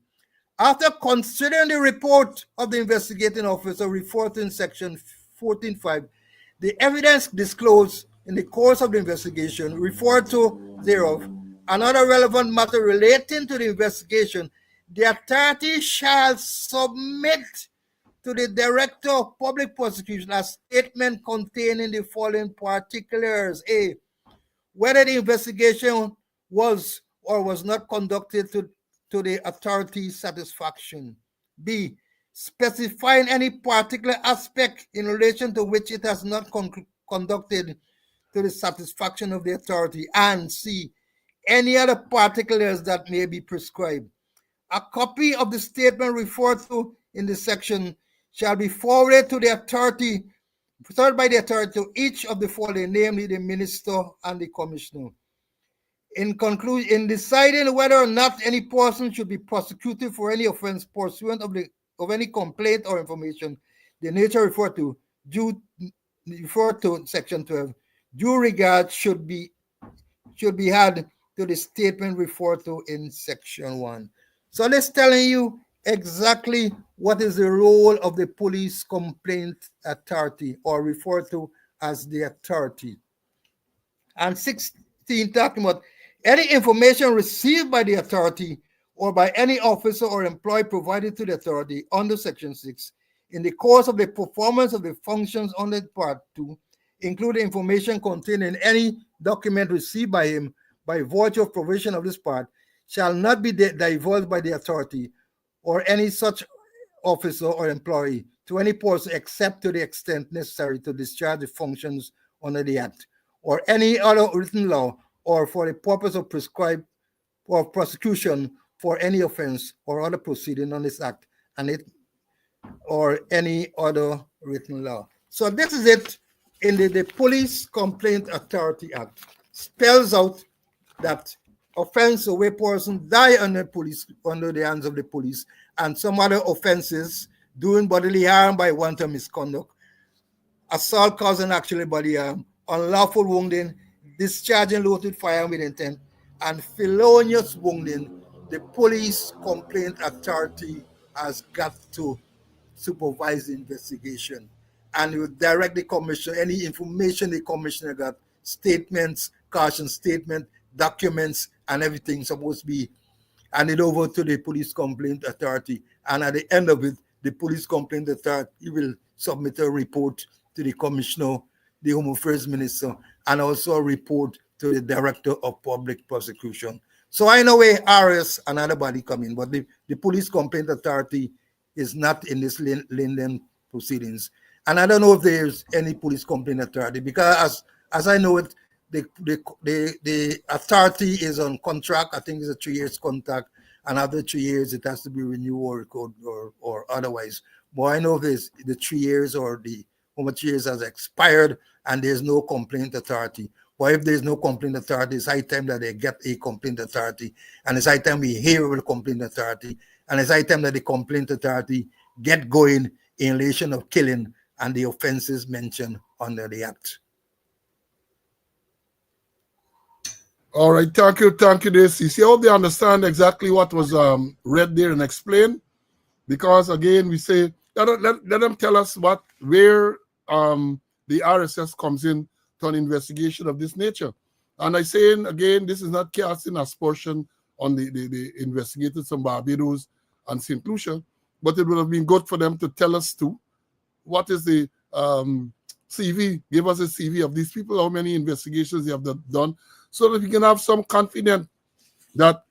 After considering the report of the investigating officer referred to in Section 14.5, the evidence disclosed in the course of the investigation referred to thereof, and other relevant matter relating to the investigation, the authority shall submit to the Director of Public Prosecution a statement containing the following particulars. A, whether the investigation was or was not conducted to the authority's satisfaction. B, specifying any particular aspect in relation to which it has not conducted to the satisfaction of the authority. And C, any other particulars that may be prescribed. A copy of the statement referred to in this section shall be forwarded by the authority to each of the following, namely the minister and the commissioner. In conclusion, in deciding whether or not any person should be prosecuted for any offense pursuant of any complaint or information, the nature referred to Section 12, due regard should be had to the statement referred to in Section 1. So this telling you exactly what is the role of the police complaint authority, or referred to as the authority. And 16, talking about any information received by the authority or by any officer or employee provided to the authority under Section 6 in the course of the performance of the functions under Part 2, including information contained in any document received by him by virtue of provision of this part, shall not be divulged by the authority or any such officer or employee to any person except to the extent necessary to discharge the functions under the Act or any other written law, or for the purpose of prescribed or prosecution for any offense or other proceeding on this Act and it or any other written law. So this is it in the Police Complaint Authority Act. Spells out that offense or where person die under the hands of the police, and some other offenses, doing bodily harm by wanton misconduct, assault causing actual body harm, unlawful wounding, discharging loaded firearm with intent, and felonious wounding the police complaint authority has got to supervise the investigation, and you direct the commissioner any information the commissioner got, statements, caution statement, documents, and everything supposed to be handed over to the police complaint authority. And at the end of it, the police complaint authority will submit a report to the commissioner, the Home Affairs Minister, and also a report to the Director of Public Prosecution. So I know where RS and other body come in, but the police complaint authority is not in this Linden proceedings. And I don't know if there's any police complaint authority, because as I know it, the authority is on contract. I think it's a 3 years contract, and after 3 years it has to be renewed or otherwise. But I know there's the 3 years or the how much years has expired, and there's no complaint authority. But if there's no complaint authority, it's high time that they get a complaint authority, and it's high time we hear about the complaint authority, and it's high time that the complaint authority get going in relation of killing and the offenses mentioned under the act. All right, thank you, DCC. I hope they understand exactly what was read there and explained, because again, we say let them tell us where the RSS comes in to an investigation of this nature. And I say again, this is not casting aspersion on the investigators from Barbados and St. Lucia, but it would have been good for them to tell us too what is the CV, give us a CV of these people, how many investigations they have done, so that we can have some confidence that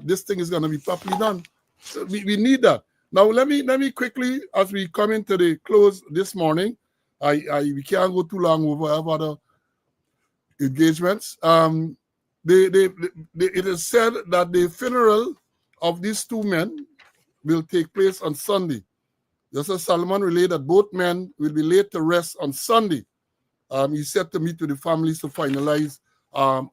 this thing is going to be properly done. So we need that. Now let me quickly, as we come into the close this morning, we can't go too long over. I have other engagements. It is said that the funeral of these two men will take place on Sunday. Justice Solomon relayed that both men will be laid to rest on Sunday. He said to meet with the families to finalize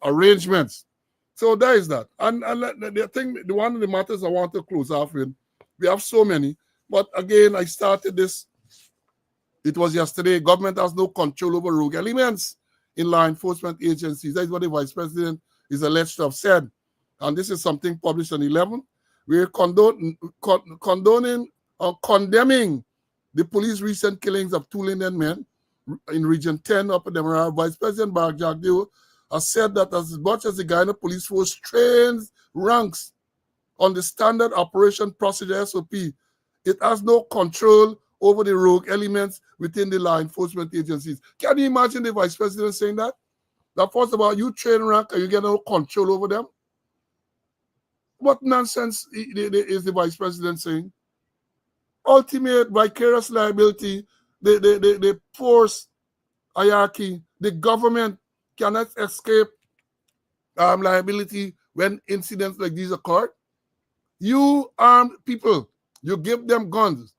arrangements. So there is that. And the one of the matters I want to close off with, we have so many, but again, I started this. It was yesterday. Government has no control over rogue elements in law enforcement agencies. That is what the Vice President is alleged to have said. And this is something published on 11. We're condoning or condemning the police recent killings of two Linden men in Region 10 Upper Demerara. Vice President Barak Jagdeo has said that as much as the Guyana Police Force trains ranks on the standard operation procedure SOP, it has no control over the rogue elements within the law enforcement agencies. Can you imagine the Vice President saying that? That first of all, you train rank and you get no control over them? What nonsense is the Vice President saying? Ultimate vicarious liability, the force hierarchy, the government cannot escape liability when incidents like these occur. You armed people, you give them guns,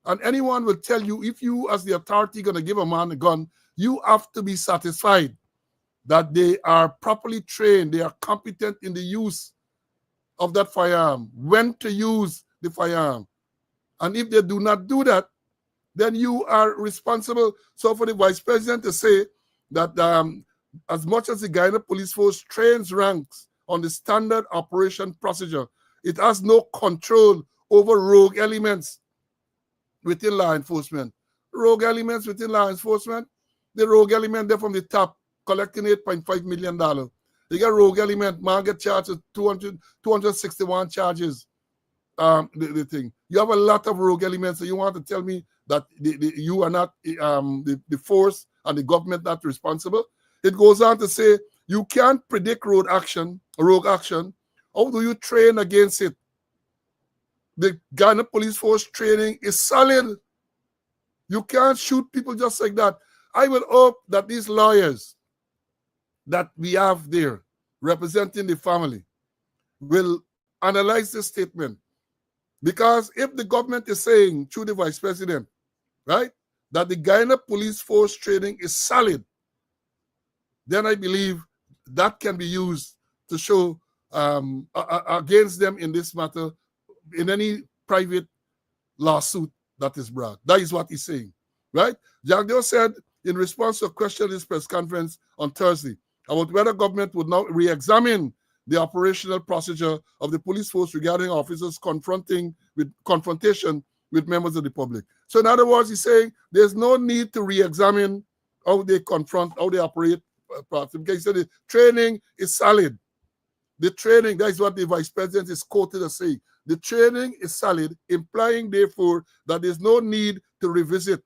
and anyone will tell you, if you as the authority going to give a man a gun, you have to be satisfied that they are properly trained, they are competent in the use of that firearm, when to use the firearm. And if they do not do that, then you are responsible. So for the Vice President to say that as much as the Guyana Police Force trains ranks on the standard operation procedure, it has no control over rogue elements within law enforcement. Rogue elements within law enforcement, the rogue element there from the top collecting $8.5 million. They get rogue element, man get charged with 261 charges. The thing. You have a lot of rogue elements, so you want to tell me that you are not the force and the government not responsible? It goes on to say you can't predict rogue action. How do you train against it? The Ghana Police Force training is solid. You can't shoot people just like that. I will hope that these lawyers that we have there representing the family will analyze this statement. Because if the government is saying through the Vice President, right, that the Guyana Police Force training is solid, then I believe that can be used to show against them in this matter in any private lawsuit that is brought. That is what he's saying, right? Jagdeo said in response to a question at this press conference on Thursday about whether government would now re-examine the operational procedure of the police force regarding officers confrontation with members of the public. So in other words, he's saying there's no need to re-examine how they confront, how they operate. Because he said the training is solid. The training, that is what the vice president is quoted as saying. The training is solid, implying therefore that there's no need to revisit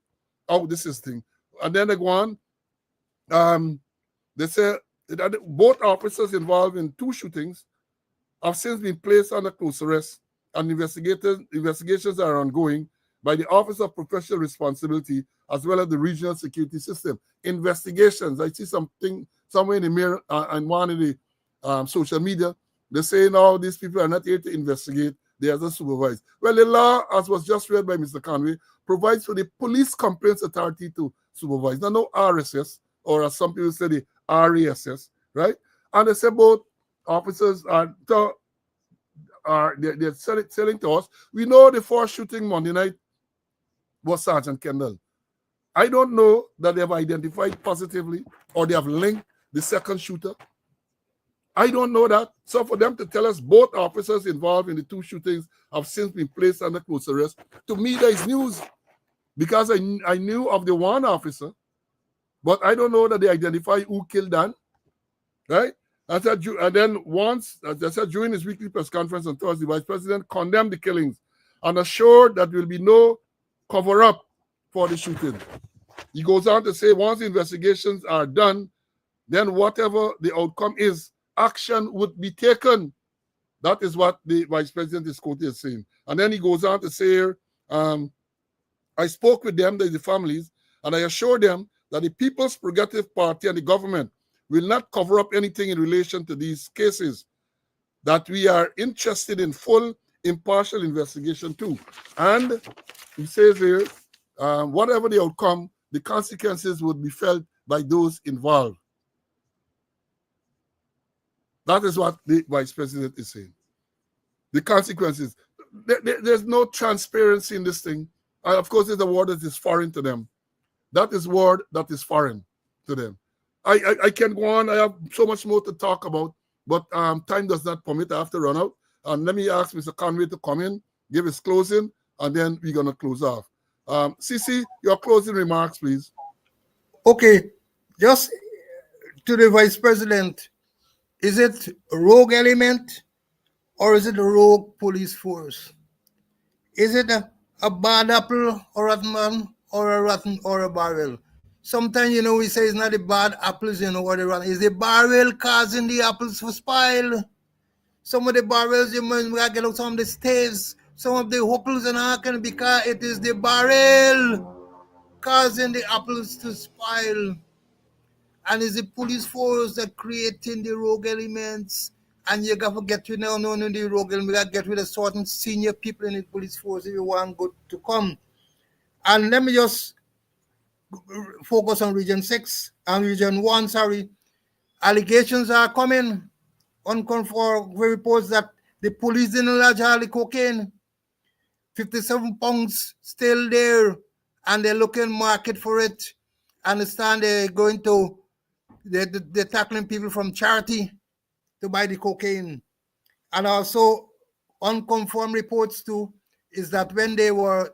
how this is thing. And then they go on, they say that both officers involved in 2 shootings have since been placed under close arrest, and investigations are ongoing by the Office of Professional Responsibility as well as the regional security system. Investigations, I see something somewhere in the mirror and one in the social media, they say now these people are not here to investigate, they are just supervised. Well, the law, as was just read by Mr. Conway, provides for the Police Complaints Authority to supervise. Now, no RSS, or as some people say, the RASS, right? And they say both officers they're telling to us, we know the first shooting Monday night was Sergeant Kendall. I don't know that they have identified positively or they have linked the second shooter. I don't know that. So for them to tell us both officers involved in the 2 shootings have since been placed under close arrest, to me that is news, because I knew of the one officer, but I don't know that they identify who killed Dan, right? And then once, as I said, during his weekly press conference on Thursday, Vice President condemned the killings and assured that there will be no cover-up for the shooting. He goes on to say once investigations are done, then whatever the outcome is, action would be taken. That is what the Vice President is quoted as saying. And then he goes on to say, I spoke with them, the families, and I assured them that the People's Progressive Party and the government will not cover up anything in relation to these cases, that we are interested in full impartial investigation too. And he says here, whatever the outcome, the consequences would be felt by those involved. That is what the Vice President is saying. The consequences. There's no transparency in this thing. And of course, it's a word that is foreign to them. That is word that is foreign to them. I can go on. I have so much more to talk about, but time does not permit. I have to run out. And let me ask Mr. Conway to come in, give his closing, and then we're going to close off. Cici, your closing remarks, please. Okay, just to the Vice President, is it a rogue element or is it a rogue police force? Is it a bad apple or rotten man or a rotten or a barrel? Sometimes, we say it's not the bad apples, or the rotten. Is the barrel causing the apples to spoil? Some of the barrels, you might get out some of the staves, some of the hopples and harken, because it is the barrel causing the apples to spoil. And it's the police force that creating the rogue elements. And you got to get rid of the rogue elements. You got to get rid of certain senior people in the police force if you want good to come. And let me just focus on Region 6 and Region 1, Allegations are coming unconfirmed reports that the police didn't lodge all the cocaine. 57 pounds still there, and they're looking market for it. Understand they're tackling people from charity to buy the cocaine. And also, unconfirmed reports too, is that when they were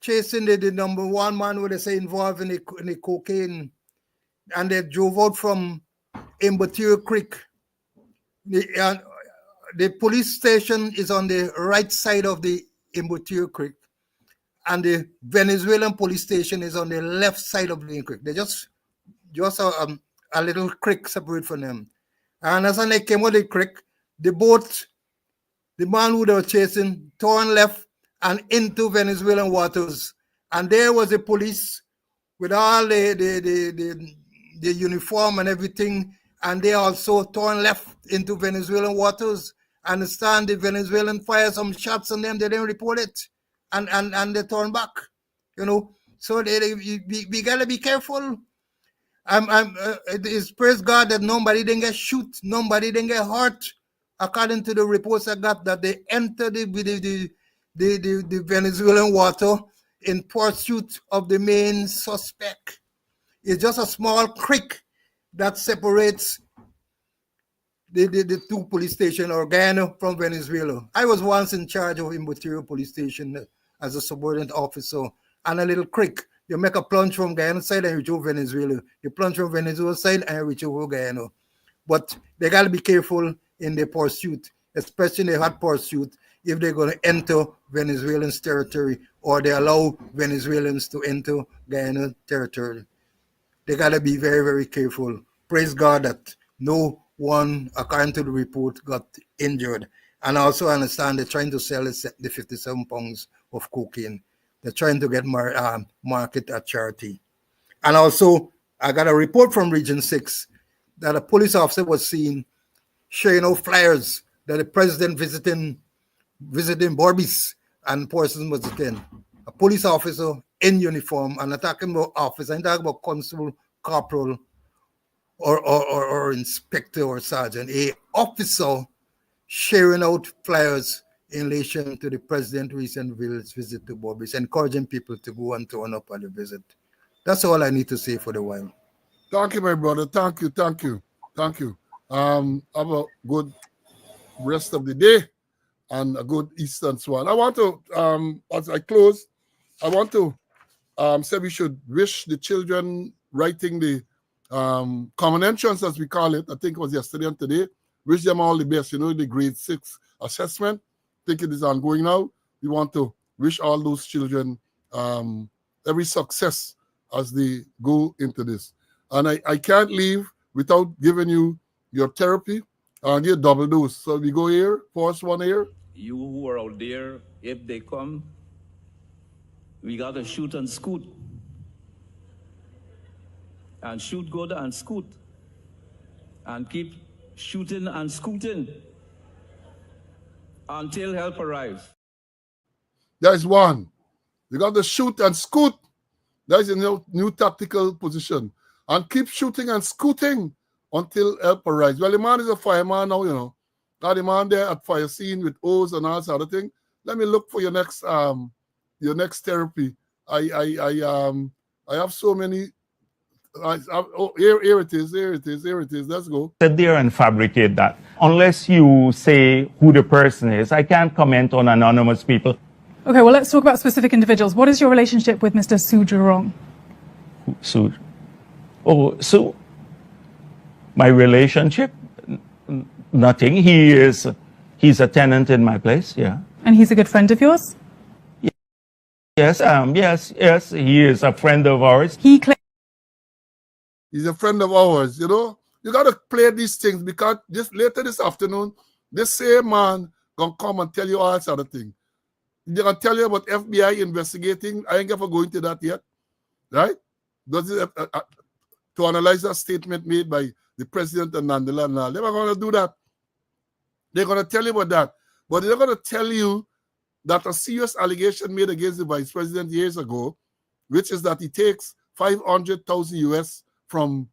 chasing the number 1 man who they say involved in the cocaine, and they drove out from Obituaries Creek, the police station is on the right side of the Obituaries Creek, and the Venezuelan police station is on the left side of the creek. They're just a little creek separate from them. And as they came out of the creek, the man who they were chasing, turned left and into Venezuelan waters. And there was the police with all the uniform and everything, and they also turned left into Venezuelan waters. Understand the Venezuelan fired some shots on them, they didn't report it, and they turned back, So we gotta be careful. It's praise God that nobody didn't get shot, nobody didn't get hurt, according to the reports I got, that they entered the Venezuelan water in pursuit of the main suspect. It's just a small creek that separates the two police stations, or Guyana from Venezuela. I was once in charge of Obituaries police station as a subordinate officer, and a little creek. You make a plunge from Guyana side and reach over Venezuela. You plunge from Venezuela side and reach over Guyana. But they got to be careful in their pursuit, especially in the hot pursuit, if they're going to enter Venezuelans' territory or they allow Venezuelans to enter Guyana territory. They got to be very, very careful. Praise God that no one, according to the report, got injured. And I also understand they're trying to sell the 57 pounds of cocaine. They're trying to get market at charity. And also, I got a report from Region 6 that a police officer was seen sharing out flyers that the president visiting Borbis and person was attending. A police officer in uniform, and I'm talking about officer, I'm talking about constable, corporal, or inspector or sergeant, a officer sharing out flyers in relation to the president's recent visit to Borbis, encouraging people to go and turn up at the visit. That's all I need to say for the while. Thank you, my brother. Thank you. Have a good rest of the day and a good Eastern swan. I want to, as I close, I want to say we should wish the children writing the common entrance, as we call it. I think it was yesterday and today. Wish them all the best. You know, the grade 6 assessment. I think it is ongoing now. We want to wish all those children every success as they go into this. And I can't leave without giving you your therapy and your double dose. So we go here, first one here. You who are out there, if they come, we got to shoot and scoot. And shoot good and scoot. And keep shooting and scooting until help arrives. There's one. You got to shoot and scoot. That is a new tactical position. And keep shooting and scooting until help arrives. Well, the man is a fireman now, you know. Now the man there at fire scene with hose and all sort of thing. Let me look for your next therapy. I have so many. Here it is. Let's go. Sit there and fabricate that. Unless you say who the person is, I can't comment on anonymous people. Okay, well, let's talk about specific individuals. What is your relationship with Mr. Su Jurong? Su? Oh, Su? My relationship? Nothing. He's a tenant in my place, yeah. And he's a good friend of yours? Yes, he is a friend of ours. He claims he's a friend of ours, you know. You got to play these things because later this afternoon, this same man gonna come and tell you all sort of things. They're gonna tell you about FBI investigating. I ain't ever going to that yet, right? Does it, to analyze that statement made by the president and Nandela and all. They're not gonna do that. They're gonna tell you about that, but they're gonna tell you that a serious allegation made against the vice president years ago, which is that he takes 500,000 US from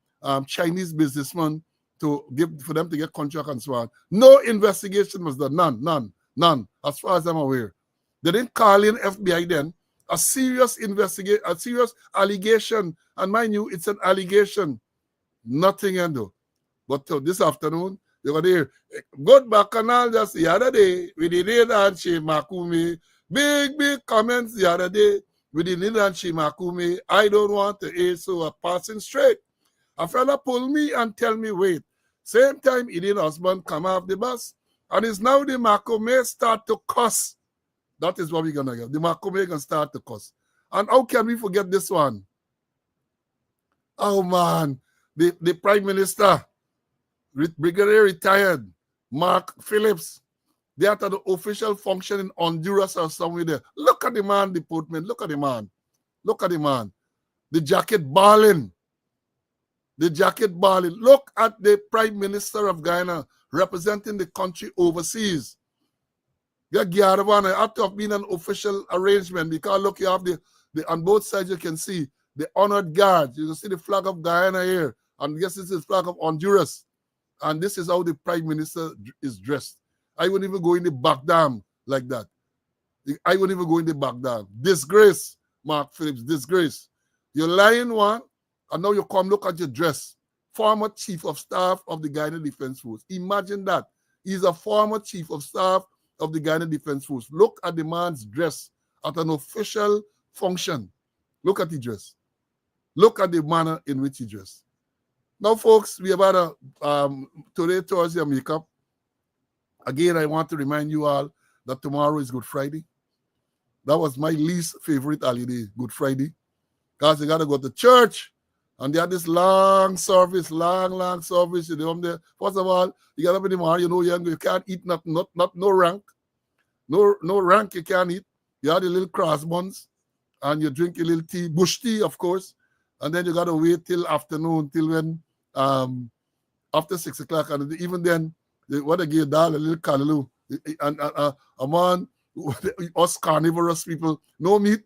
Chinese businessmen for them to get contract and so on. No investigation was done. None, as far as I'm aware. They didn't call in FBI then. A serious allegation, and mind you, it's an allegation. Nothing endo. But this afternoon, you're gonna hear good bacchanal just the other day with the Nid and She Makumi. Big comments the other day with the Nid and She Makumi. I don't want to air so a passing straight. A fella pull me and tell me, wait. Same time, Indian husband come off the bus. And it's now the Makome start to cuss. That is what we're going to get. The Makome can start to cuss. And how can we forget this one? Oh, man. The Prime Minister, Brigadier retired, Mark Phillips, they are at the official function in Honduras or somewhere there. Look at the man, the portman. Look at the man. The jacket balling. Look at the Prime Minister of Guyana representing the country overseas. Have to have been an official arrangement because look, you have the on both sides you can see the honored guards. You can see the flag of Guyana here, and yes, this is the flag of Honduras. And this is how the Prime Minister is dressed. I wouldn't even go in the back dam like that. I wouldn't even go in the back dam. Disgrace, Mark Phillips, disgrace. You're lying one, and now you come look at your dress. former chief of staff of the Guyana Defense Force. Imagine that. He's a former chief of staff of the Guyana Defense Force. Look at the man's dress at an official function. Look at the dress. Look at the manner in which he dressed. Now, folks, we have had a today, Thursday, makeup. Again, I want to remind you all that tomorrow is Good Friday. That was my least favorite holiday, Good Friday, because you got to go to church, and they had this long service, long service. You know, there. First of all, you got up in the morning, you can't eat no rank. No rank you can't eat. You had a little cross buns, and you drink a little tea, bush tea, of course, and then you got to wait till afternoon, till when, after 6 o'clock, and even then, what they give a little callaloo, and a man, us carnivorous people, no meat,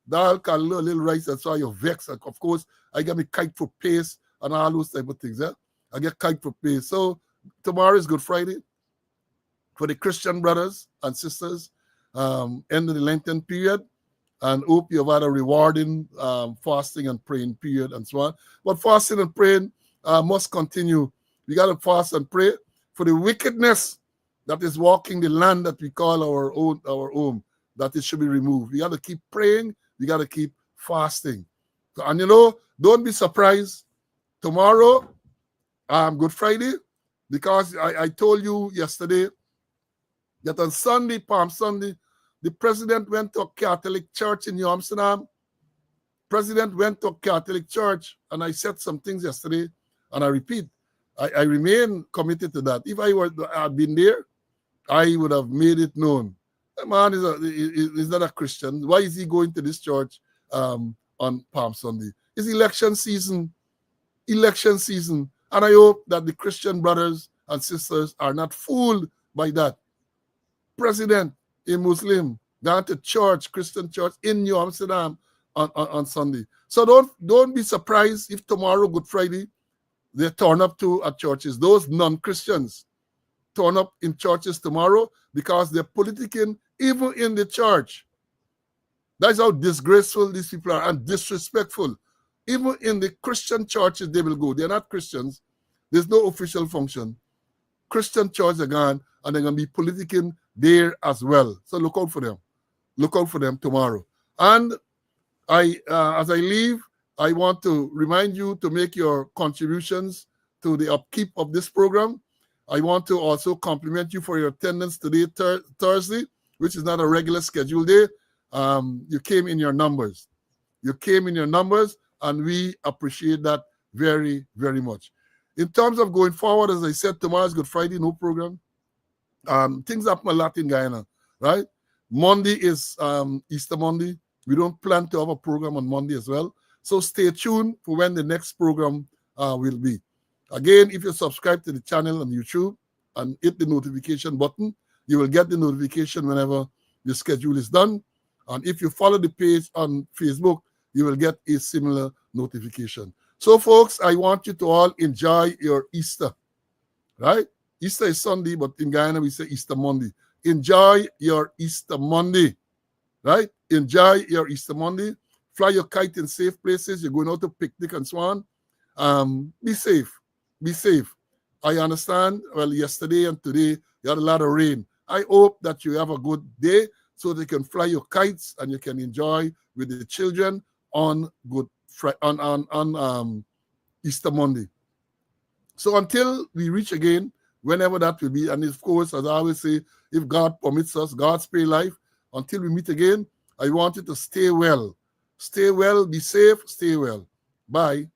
dal callaloo, a little rice, that's why you're vexed. Of course, I get me kite for paste and all those type of things. I get kite for paste. So tomorrow is Good Friday for the Christian brothers and sisters, end of the Lenten period, and hope you've had a rewarding fasting and praying period and so on. But fasting and praying must continue. We got to fast and pray for the wickedness that is walking the land that we call our home, that it should be removed. We got to keep praying. We got to keep fasting. And don't be surprised. Tomorrow, Good Friday, because I told you yesterday that on Sunday, Palm Sunday, the president went to a Catholic church in New Amsterdam. President went to a Catholic church, and I said some things yesterday, and I repeat, I remain committed to that. If I had been there, I would have made it known. The man is not a Christian. Why is he going to this church on Palm Sunday? It's election season. And I hope that the Christian brothers and sisters are not fooled by that. President, a Muslim, gone to church, Christian church in New Amsterdam on Sunday. So don't be surprised if tomorrow, Good Friday, they turn up at churches. Those non-Christians turn up in churches tomorrow because they're politicking even in the church. That's how disgraceful these people are and disrespectful. Even in the Christian churches, they will go. They're not Christians. There's no official function. Christian churches are gone, and they're going to be politicking there as well. So look out for them. Look out for them tomorrow. And as I leave, I want to remind you to make your contributions to the upkeep of this program. I want to also compliment you for your attendance today, Thursday, which is not a regular scheduled day. You came in your numbers. And we appreciate that very, very much. In terms of going forward, as I said, tomorrow is Good Friday, no program. Things happen a lot in Guyana, right? Monday is Easter Monday. We don't plan to have a program on Monday as well. So stay tuned for when the next program will be. Again, if you subscribe to the channel on YouTube and hit the notification button, you will get the notification whenever the schedule is done. And if you follow the page on Facebook, you will get a similar notification. So, folks, I want you to all enjoy your Easter, right? Easter is Sunday, but in Guyana, we say Easter Monday. Enjoy your Easter Monday, right? Enjoy your Easter Monday. Fly your kite in safe places. You're going out to picnic and so on. Be safe. Be safe. I understand, well, yesterday and today, you had a lot of rain. I hope that you have a good day so that you can fly your kites and you can enjoy with the children on Easter Monday. So until we reach again, whenever that will be, and of course, as I always say, if God permits us, God spare life, until we meet again, I want you to stay well. Stay well, be safe, stay well. Bye.